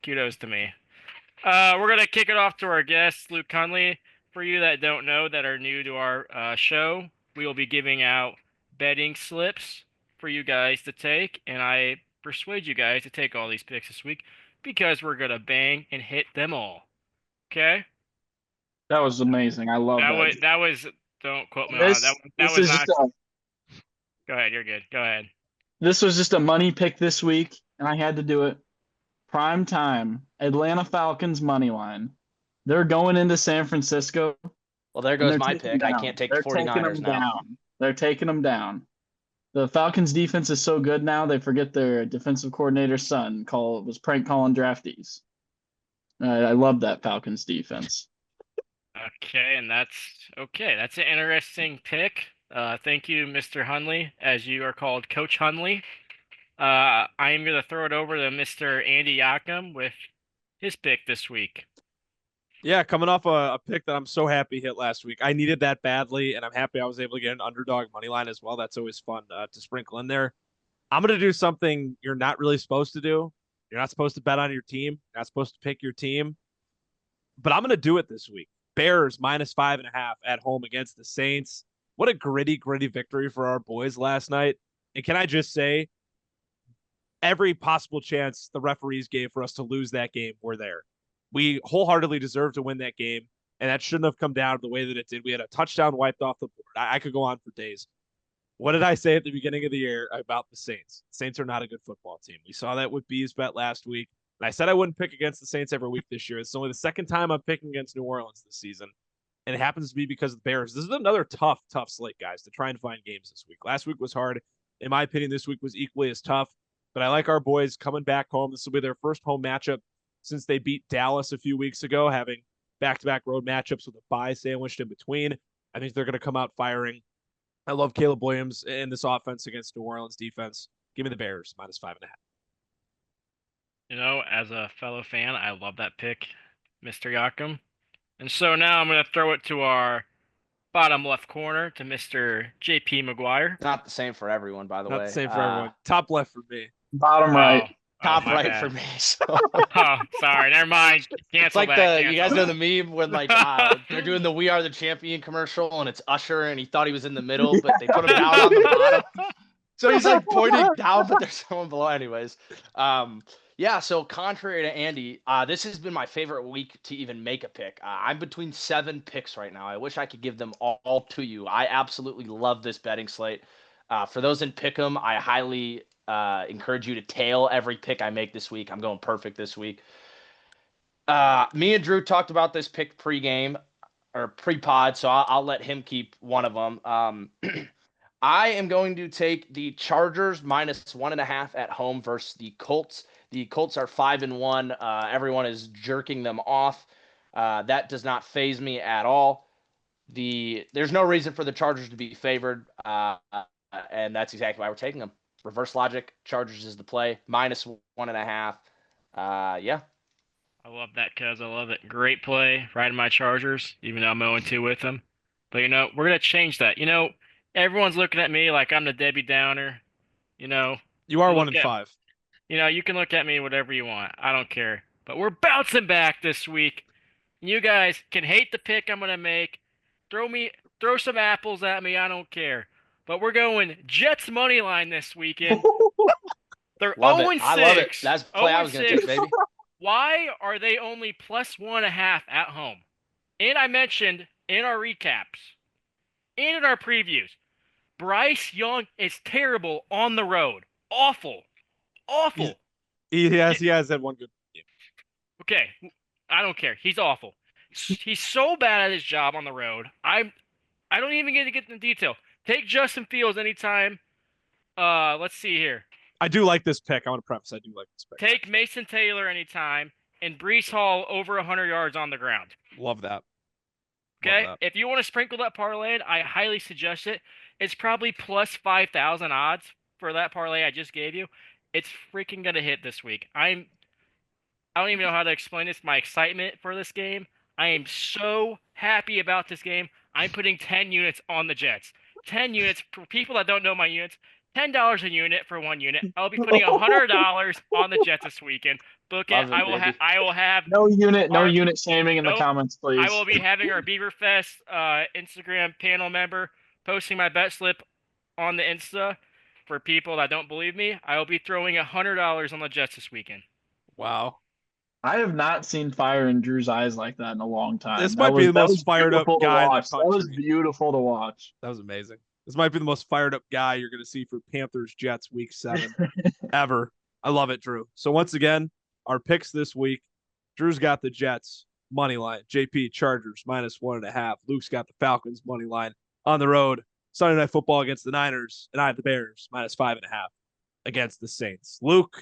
Kudos to me. We're gonna kick it off to our guest, Luke Conley. For you that don't know, that are new to our show, we will be giving out betting slips for you guys to take, and I persuade you guys to take all these picks this week because we're gonna bang and hit them all. Okay? That was amazing. I love That that. was that was. Don't quote me on it. That This that this was is not. just a Go ahead. You're good. Go ahead. this was just a money pick this week, and I had to do it. Prime time, Atlanta Falcons money line. They're going into San Francisco, Well, there and goes they're my taking them pick. I down. can't take the They're taking 49ers them now. down. They're taking them down. The Falcons defense is so good now they forget their defensive coordinator's son was prank calling draftees. I love that Falcons defense. Okay, and that's okay. That's an interesting pick. Thank you, Mr. Hunley, as you are called Coach Hunley. I am going to throw it over to Mr. Andy Yakum with his pick this week. Yeah, coming off a pick that I'm so happy hit last week. I needed that badly, and I'm happy I was able to get an underdog money line as well. That's always fun to sprinkle in there. I'm going to do something you're not really supposed to do. You're not supposed to bet on your team. You're not supposed to pick your team, but I'm going to do it this week. Bears -5.5 at home against the Saints. What a gritty victory for our boys last night. And can I just say, every possible chance the referees gave for us to lose that game were there. We wholeheartedly deserved to win that game, and that shouldn't have come down the way that it did. We had a touchdown wiped off the board. I could go on for days. What did I say at the beginning of the year about the Saints? Saints are not a good football team. We saw that with B's bet last week. And I said I wouldn't pick against the Saints every week this year. It's only the second time I'm picking against New Orleans this season. And it happens to be because of the Bears. This is another tough slate, guys, to try and find games this week. Last week was hard. In my opinion, this week was equally as tough. But I like our boys coming back home. This will be their first home matchup since they beat Dallas a few weeks ago, having back-to-back road matchups with a bye sandwiched in between. I think they're going to come out firing. I love Caleb Williams in this offense against New Orleans defense. Give me the Bears -5.5. As a fellow fan, I love that pick, Mr. Yakum. And so now I'm going to throw it to our bottom left corner to Mr. JP McGuire. Not the same for everyone, by the way. Not the same for everyone. Top left for me. Bottom right. Top my right bad. for me. So. Oh, sorry. Never mind. Cancel It's like that. you guys know the meme when they're doing the "We Are the Champion" commercial and it's Usher and he thought he was in the middle, but they put him down on the bottom. So he's like pointing down, but there's someone below. Anyways, yeah. So contrary to Andy, this has been my favorite week to even make a pick. I'm between 7 picks right now. I wish I could give them all to you. I absolutely love this betting slate. For those in Pick'em, I highly encourage you to tail every pick I make this week. I'm going perfect this week. Me and Drew talked about this pick pre-game or pre-pod, so I'll let him keep one of them. I am going to take the Chargers -1.5 at home versus the Colts. The Colts are 5-1. Everyone is jerking them off. That does not faze me at all. There's no reason for the Chargers to be favored, and that's exactly why we're taking them. Reverse logic, Chargers is the play, -1.5. Yeah. I love that, cuz. I love it. Great play. Riding my Chargers, even though I'm 0-2 with them. But, we're going to change that. Everyone's looking at me like I'm the Debbie Downer. You are Look 1-5. You can look at me whatever you want. I don't care. But we're bouncing back this week. You guys can hate the pick I'm going to make. Throw some apples at me. I don't care. But we're going Jets money line this weekend. They're Love 0-6. it. I love it. That's the play I was going to take, baby. Why are they only +1.5 at home? And I mentioned in our recaps and in our previews, Bryce Young is terrible on the road. Awful. He has had one good game. Okay, I don't care. He's awful. He's so bad at his job on the road. I don't even get into detail. Take Justin Fields anytime. Let's see here. I do like this pick. I want to preface. I do like this pick. Take Mason Taylor anytime, and Breece Hall over 100 yards on the ground. Love that. Okay? Love that. If you want to sprinkle that parlay in, I highly suggest it. It's probably +5,000 odds for that parlay I just gave you. It's freaking going to hit this week. I don't even know how to explain this. My excitement for this game. I am so happy about this game. I'm putting 10 units on the Jets. 10 units for people that don't know my units. $10 a unit for one unit. I'll be putting $100 on the Jets this weekend. Book it. Love it, baby. I will have No our unit shaming in the no. comments, I please. will be having our Beaver Fest Instagram panel member posting my bet slip on the Insta. For people that don't believe me, I will be throwing $100 on the Jets this weekend. Wow. I have not seen fire in Drew's eyes like that in a long time. This might be the That most was fired up beautiful to guy in the watch. That was country. beautiful to watch. That was amazing. This might be the most fired up guy you're going to see for Panthers Jets week 7 ever. I love it, Drew. So once again, our picks this week. Drew's got the Jets money line. JP Chargers -1.5. Luke's got the Falcons money line on the road. Sunday Night Football against the Niners, and I have the Bears -5.5 against the Saints. Luke,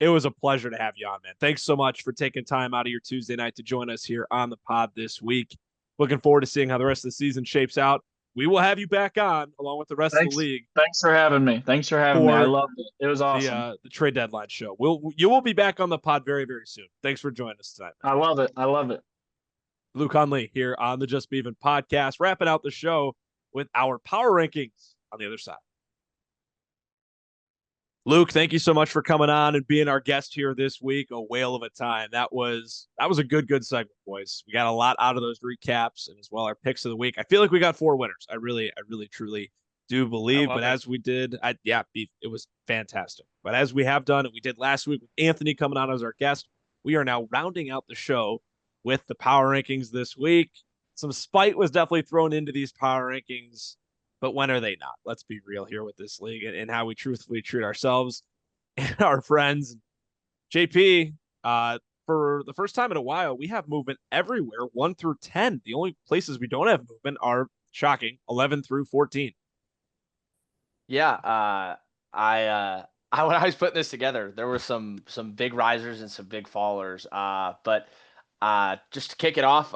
it was a pleasure to have you on, man. Thanks so much for taking time out of your Tuesday night to join us here on the pod this week. Looking forward to seeing how the rest of the season shapes out. We will have you back on along with the rest of the league. Thanks for having me. I loved it. It was awesome. The trade deadline show. You will be back on the pod very, very soon. Thanks for joining us tonight, man. I love it. Luke Hunley here on the Just Beavin podcast, wrapping out the show with our power rankings on the other side. Luke, thank you so much for coming on and being our guest here this week. A whale of a time. That was a good segment, boys. We got a lot out of those recaps and as well our picks of the week. I feel like we got 4 winners. I really truly do believe. But as we did, it was fantastic. But as we have done, and we did last week with Anthony coming on as our guest, we are now rounding out the show with the power rankings this week. Some spite was definitely thrown into these power rankings, but when are they not? Let's be real here with this league and how we truthfully treat ourselves and our friends. JP, for the first time in a while, we have movement everywhere, 1 through 10. The only places we don't have movement are, shocking, 11 through 14. Yeah, when I was putting this together, there were some big risers and some big fallers. But just to kick it off,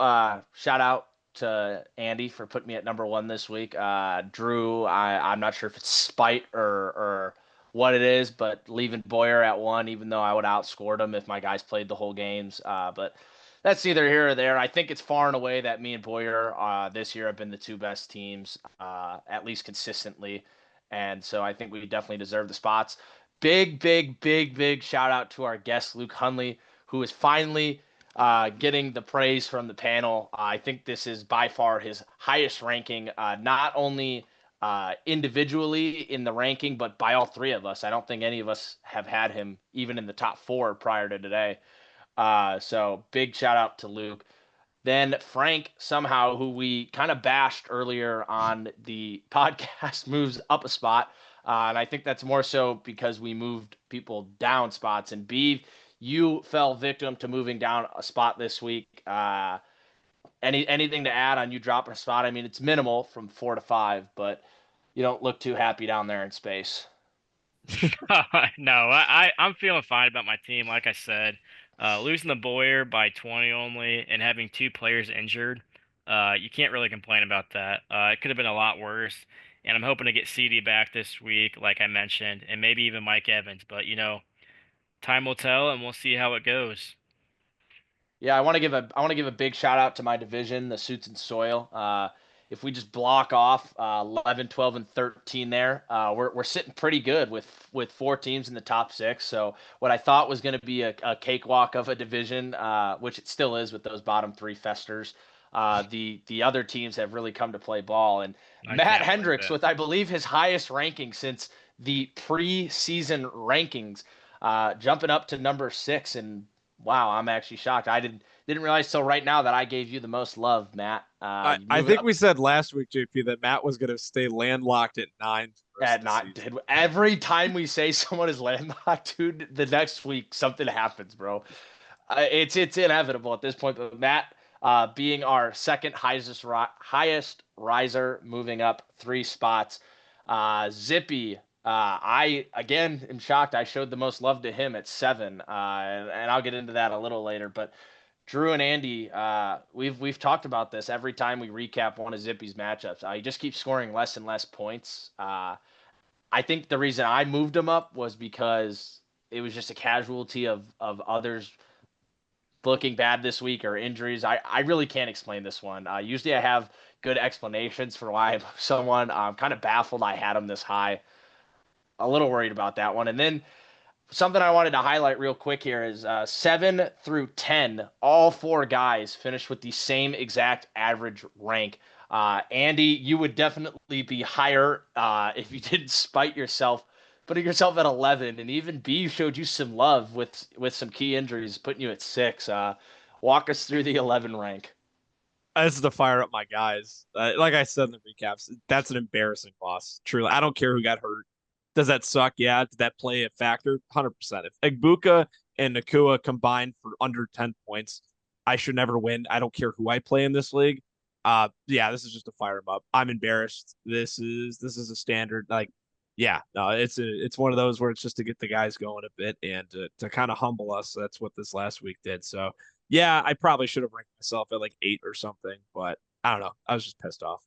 shout out to Andy for putting me at number 1 this week. Drew, I'm not sure if it's spite or what it is, but leaving Boyer at 1, even though I would have outscored him if my guys played the whole games. But that's neither here or there. I think it's far and away that me and Boyer this year have been the 2 best teams, at least consistently. And so I think we definitely deserve the spots. Big shout out to our guest, Luke Hunley, who is finally getting the praise from the panel. I think this is by far his highest ranking, not only individually in the ranking, but by all 3 of us. I don't think any of us have had him even in the top 4 prior to today. So big shout out to Luke. Then Frank, somehow, who we kind of bashed earlier on the podcast, moves up a spot. And I think that's more so because we moved people down spots. And Beav, you fell victim to moving down a spot this week. Anything to add on you dropping a spot? I mean, it's minimal from 4 to 5, but you don't look too happy down there in space. No, I'm feeling fine about my team. Like I said, losing the Boyer by 20 only and having 2 players injured, you can't really complain about that. It could have been a lot worse. And I'm hoping to get CD back this week, like I mentioned, and maybe even Mike Evans. But time will tell, and we'll see how it goes. Yeah, I want to give a big shout out to my division, the Suits and Soil. If we just block off 11, 12, and 13 there, we're sitting pretty good with 4 teams in the top 6. So what I thought was going to be a cakewalk of a division, which it still is with those bottom 3 festers, the other teams have really come to play ball. And Matt Hendricks, with I believe his highest ranking since the preseason rankings, jumping up to number 6. And wow, I'm actually shocked. I didn't realize till right now that I gave you the most love, Matt. I think we said last week, JP, that Matt was going to stay landlocked at 9. Every time we say someone is landlocked, dude, the next week something happens, bro. It's inevitable at this point. But Matt, being our second highest riser, moving up 3 spots. Zippy, I again am shocked. I showed the most love to him at 7, and I'll get into that a little later. But Drew and Andy, we've talked about this every time we recap one of Zippy's matchups. He just keeps scoring less and less points. I think the reason I moved him up was because it was just a casualty of others looking bad this week or injuries. I really can't explain this one. Usually I have good explanations for why someone. I'm kind of baffled I had him this high. A little worried about that one. And then something I wanted to highlight real quick here is 7 through 10, all four guys finished with the same exact average rank. Andy, you would definitely be higher if you didn't spite yourself, putting yourself at 11. And even B showed you some love with some key injuries, putting you at 6. Walk us through the 11 rank. This is to fire up my guys. Like I said in the recaps, that's an embarrassing loss. Truly, I don't care who got hurt. Does that suck? Yeah. Did that play a factor? 100%. If Egbuka and Nakua combined for under 10 points, I should never win. I don't care who I play in this league. Yeah, this is just to fire him up. I'm embarrassed. This is a standard. Like, yeah, no, it's one of those where it's just to get the guys going a bit and to kind of humble us. That's what this last week did. So yeah, I probably should have ranked myself at like 8 or something, but I don't know. I was just pissed off.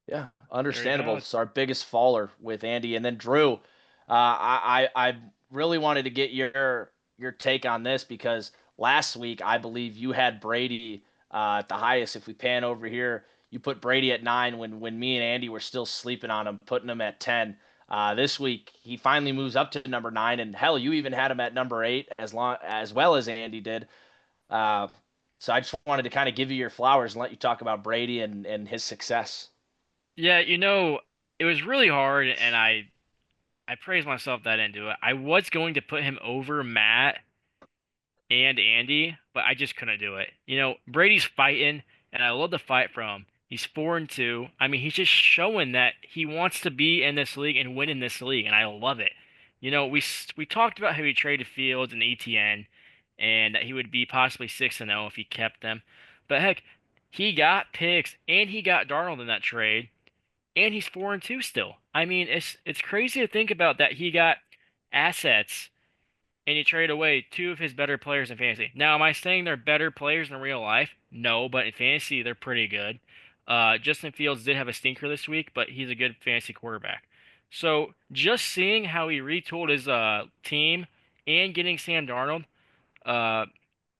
Yeah, There you understandable. go. It's our biggest faller with Andy, and then Drew. I really wanted to get your take on this because last week I believe you had Brady at the highest. If we pan over here, you put Brady at 9 when me and Andy were still sleeping on him, putting him at 10. This week he finally moves up to number 9, and hell, you even had him at number 8 as well as Andy did. Uh, so I just wanted to kind of give you your flowers and let you talk about Brady and his success. Yeah, it was really hard, and I praised myself that into it. I was going to put him over Matt and Andy, but I just couldn't do it. Brady's fighting, and I love the fight from him. He's 4-2. I mean, he's just showing that he wants to be in this league and win in this league, and I love it. We talked about how he traded Fields and ETN, and that he would be possibly 6-0 if he kept them. But heck, he got picks and he got Darnold in that trade, and he's 4-2 still. I mean, it's crazy to think about that he got assets and he traded away two of his better players in fantasy. Now, am I saying they're better players in real life? No, but in fantasy they're pretty good. Justin Fields did have a stinker this week, but he's a good fantasy quarterback. So just seeing how he retooled his team and getting Sam Darnold uh,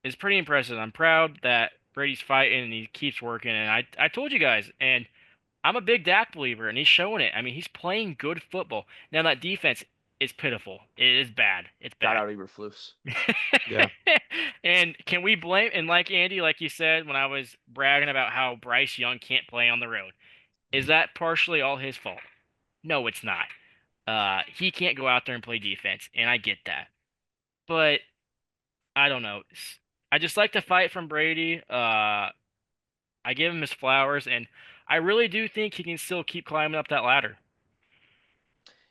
is pretty impressive. I'm proud that Brady's fighting and he keeps working. And I told you guys, and I'm a big Dak believer, and he's showing it. I mean, he's playing good football. Now that defense is pitiful. It is bad. It's Shout bad. out Eberflus. Yeah. And can we blame? And like Andy, like you said, when I was bragging about how Bryce Young can't play on the road, is that partially all his fault? No, it's not. He can't go out there and play defense, and I get that. But I don't know. I just like to fight from Brady. I give him his flowers, and I really do think he can still keep climbing up that ladder.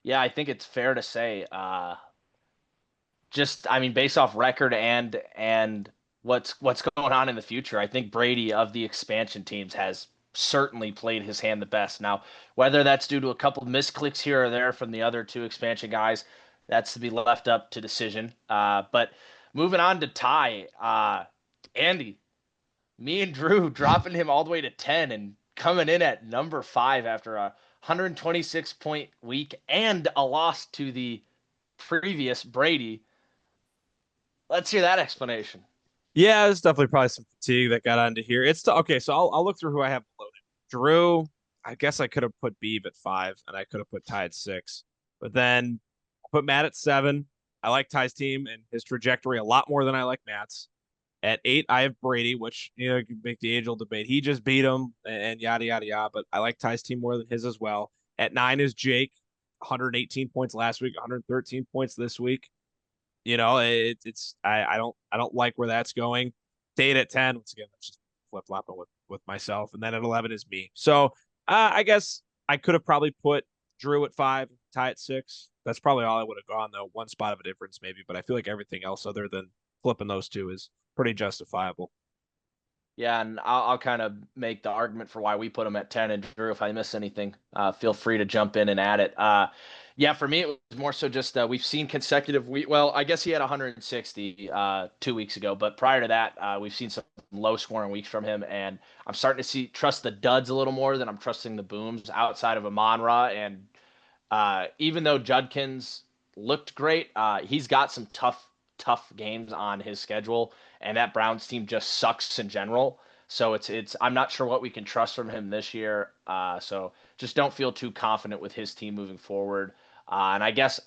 Yeah, I think it's fair to say. Just I mean, based off record and what's going on in the future, I think Brady of the expansion teams has certainly played his hand the best. Now, whether that's due to a couple misclicks here or there from the other two expansion guys, that's to be left up to decision. But moving on to Ty, Andy, me and Drew dropping him all the way to 10 and coming in at number 5 after a 126-point week and a loss to the previous Brady. Let's hear that explanation. Yeah, there's definitely probably some fatigue that got onto here. Okay, so I'll look through who I have below him. Drew, I guess I could have put Beav at 5, and I could have put Ty at 6. But then I put Matt at 7. I like Ty's team and his trajectory a lot more than I like Matt's. At 8, I have Brady, which you can make the age-old debate. He just beat him and yada yada yada. But I like Ty's team more than his as well. At 9 is Jake, 118 points last week, 113 points this week. I don't like where that's going. Date at 10, once again, that's just flip flopping with myself, and then at 11 is me. So I guess I could have probably put Drew at 5, Ty at 6. That's probably all I would have gone though. One spot of a difference maybe, but I feel like everything else other than flipping those two is pretty justifiable. Yeah, and I'll kind of make the argument for why we put him at 10. And Drew, if I miss anything, feel free to jump in and add it. Yeah, for me, it was more so just we've seen consecutive week. Well, I guess he had 160 2 weeks ago, but prior to that, we've seen some low scoring weeks from him, and I'm starting to trust the duds a little more than I'm trusting the booms outside of Amon-Ra. And even though Judkins looked great, he's got some tough tough games on his schedule, and that Browns team just sucks in general. So it's I'm not sure what we can trust from him this year. So just don't feel too confident with his team moving forward. And I guess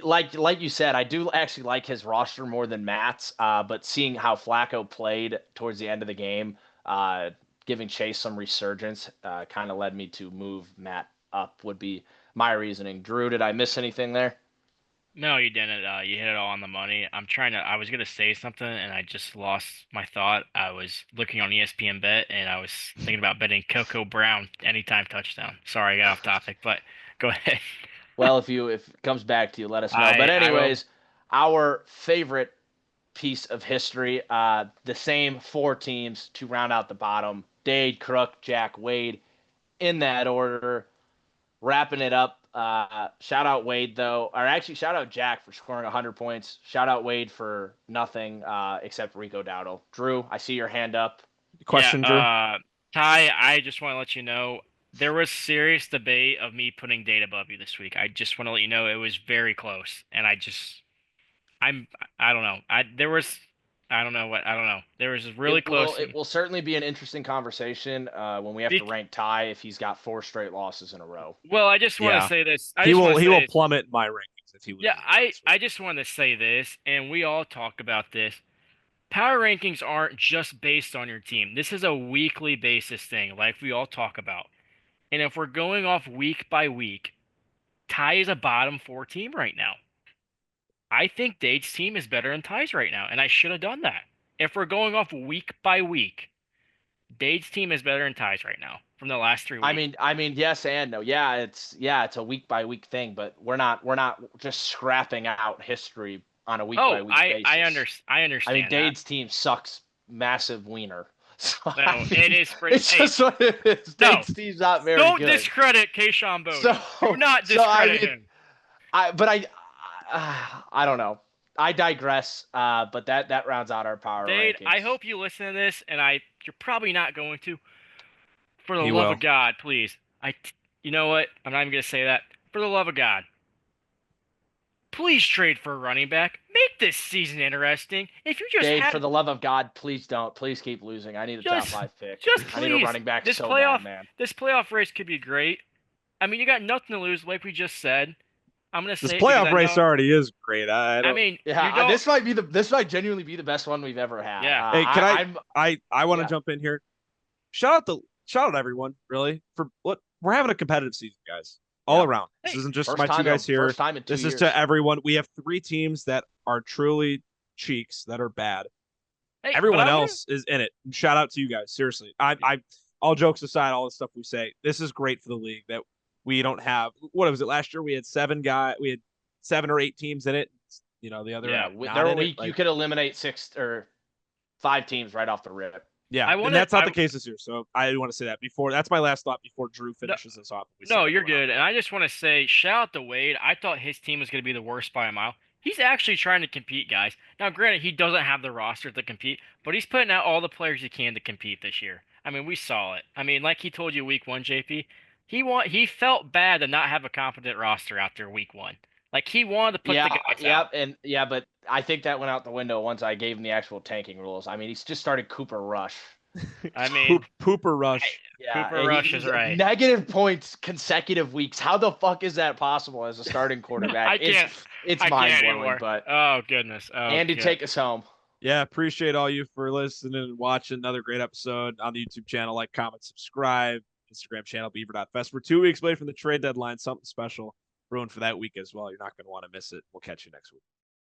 like you said, I do actually like his roster more than Matt's. But seeing how Flacco played towards the end of the game, giving Chase some resurgence, kind of led me to move Matt up. Would be my reasoning. Drew, did I miss anything there? No, you didn't. You hit it all on the money. I was gonna say something and I just lost my thought. I was looking on ESPN Bet and I was thinking about betting Coco Brown anytime touchdown. Sorry, I got off topic, but go ahead. Well, if it comes back to you, let us know. But I will. anyways, our favorite piece of history, the same 4 teams to round out the bottom: Dade, Crook, Jack, Wade, in that order. Wrapping it up. Shout out Wade though, or actually shout out Jack for scoring 100 points. Shout out Wade for nothing except Rico Dowdle. Drew, I see your hand up. Question, Drew. Ty, I just want to let you know there was serious debate of me putting Dade above you this week. I just want to let you know it was very close, and I don't know. I don't know what I don't know. There was really close. It will certainly be an interesting conversation when we have to rank Ty if he's got 4 straight losses in a row. Well, I just want to say this. He will plummet in my rankings if he loses. Yeah, I just want to say this, and we all talk about this. Power rankings aren't just based on your team. This is a weekly basis thing, like we all talk about. And if we're going off week by week, Ty is a bottom 4 team right now. I think Dade's team is better than Ty's right now, and I should have done that. If we're going off week by week, Dade's team is better than Ty's right now from the last 3 weeks. I mean, yes and no. Yeah, it's a week by week thing, but we're not just scrapping out history on a week by week basis. I understand. I mean, Dade's team sucks massive wiener. So, no, it is pretty. It's just what it is. Dade's team's not very don't good. Don't discredit Keyshawn Bowden. Do not discredit him. I don't know. I digress. But that rounds out our power Dade, rankings. I hope you listen to this, and you're probably not going to. For the love of God, please. You know what? I'm not even gonna say that. For the love of God, please trade for a running back. Make this season interesting. If you just Dade, for the love of God, please don't. Please keep losing. I need a top 5 pick. Just I need a running back this so playoff, bad, man. This playoff race could be great. I mean, you got nothing to lose, like we just said. I'm gonna say this playoff race already is great. This might genuinely be the best one we've ever had. Yeah. Hey, I want to jump in here. Shout out everyone, really, for what we're having a competitive season, guys, all around. This isn't just my 2 guys here. This is to everyone. We have 3 teams that are truly cheeks that are bad. Hey, everyone else is in it. Shout out to you guys. Seriously. I all jokes aside, all the stuff we say, this is great for the league that we don't have. What was it last year? We had 7 or 8 teams in it. You know, the other you could eliminate 6 or 5 teams right off the rip. Yeah, and that's not the case this year. So I want to say that before. That's my last thought before Drew finishes this off. No, you're good. And I just want to say, shout out to Wade. I thought his team was going to be the worst by a mile. He's actually trying to compete, guys. Now, granted, he doesn't have the roster to compete, but he's putting out all the players he can to compete this year. I mean, we saw it. I mean, like he told you week 1, JP, he felt bad to not have a competent roster after week 1. Like, he wanted to put the guys out. But I think that went out the window once I gave him the actual tanking rules. I mean, he's just started Cooper Rush. I mean, Pooper Rush. Cooper Rush is right. Negative points consecutive weeks. How the fuck is that possible as a starting quarterback? It's mind-blowing, but oh goodness. Andy, take us home. Yeah, appreciate all you for listening and watching another great episode on the YouTube channel. Like, comment, subscribe. Instagram channel, beaver.fest. We're 2 weeks away from the trade deadline. Something special brewing for that week as well. You're not going to want to miss it. We'll catch you next week.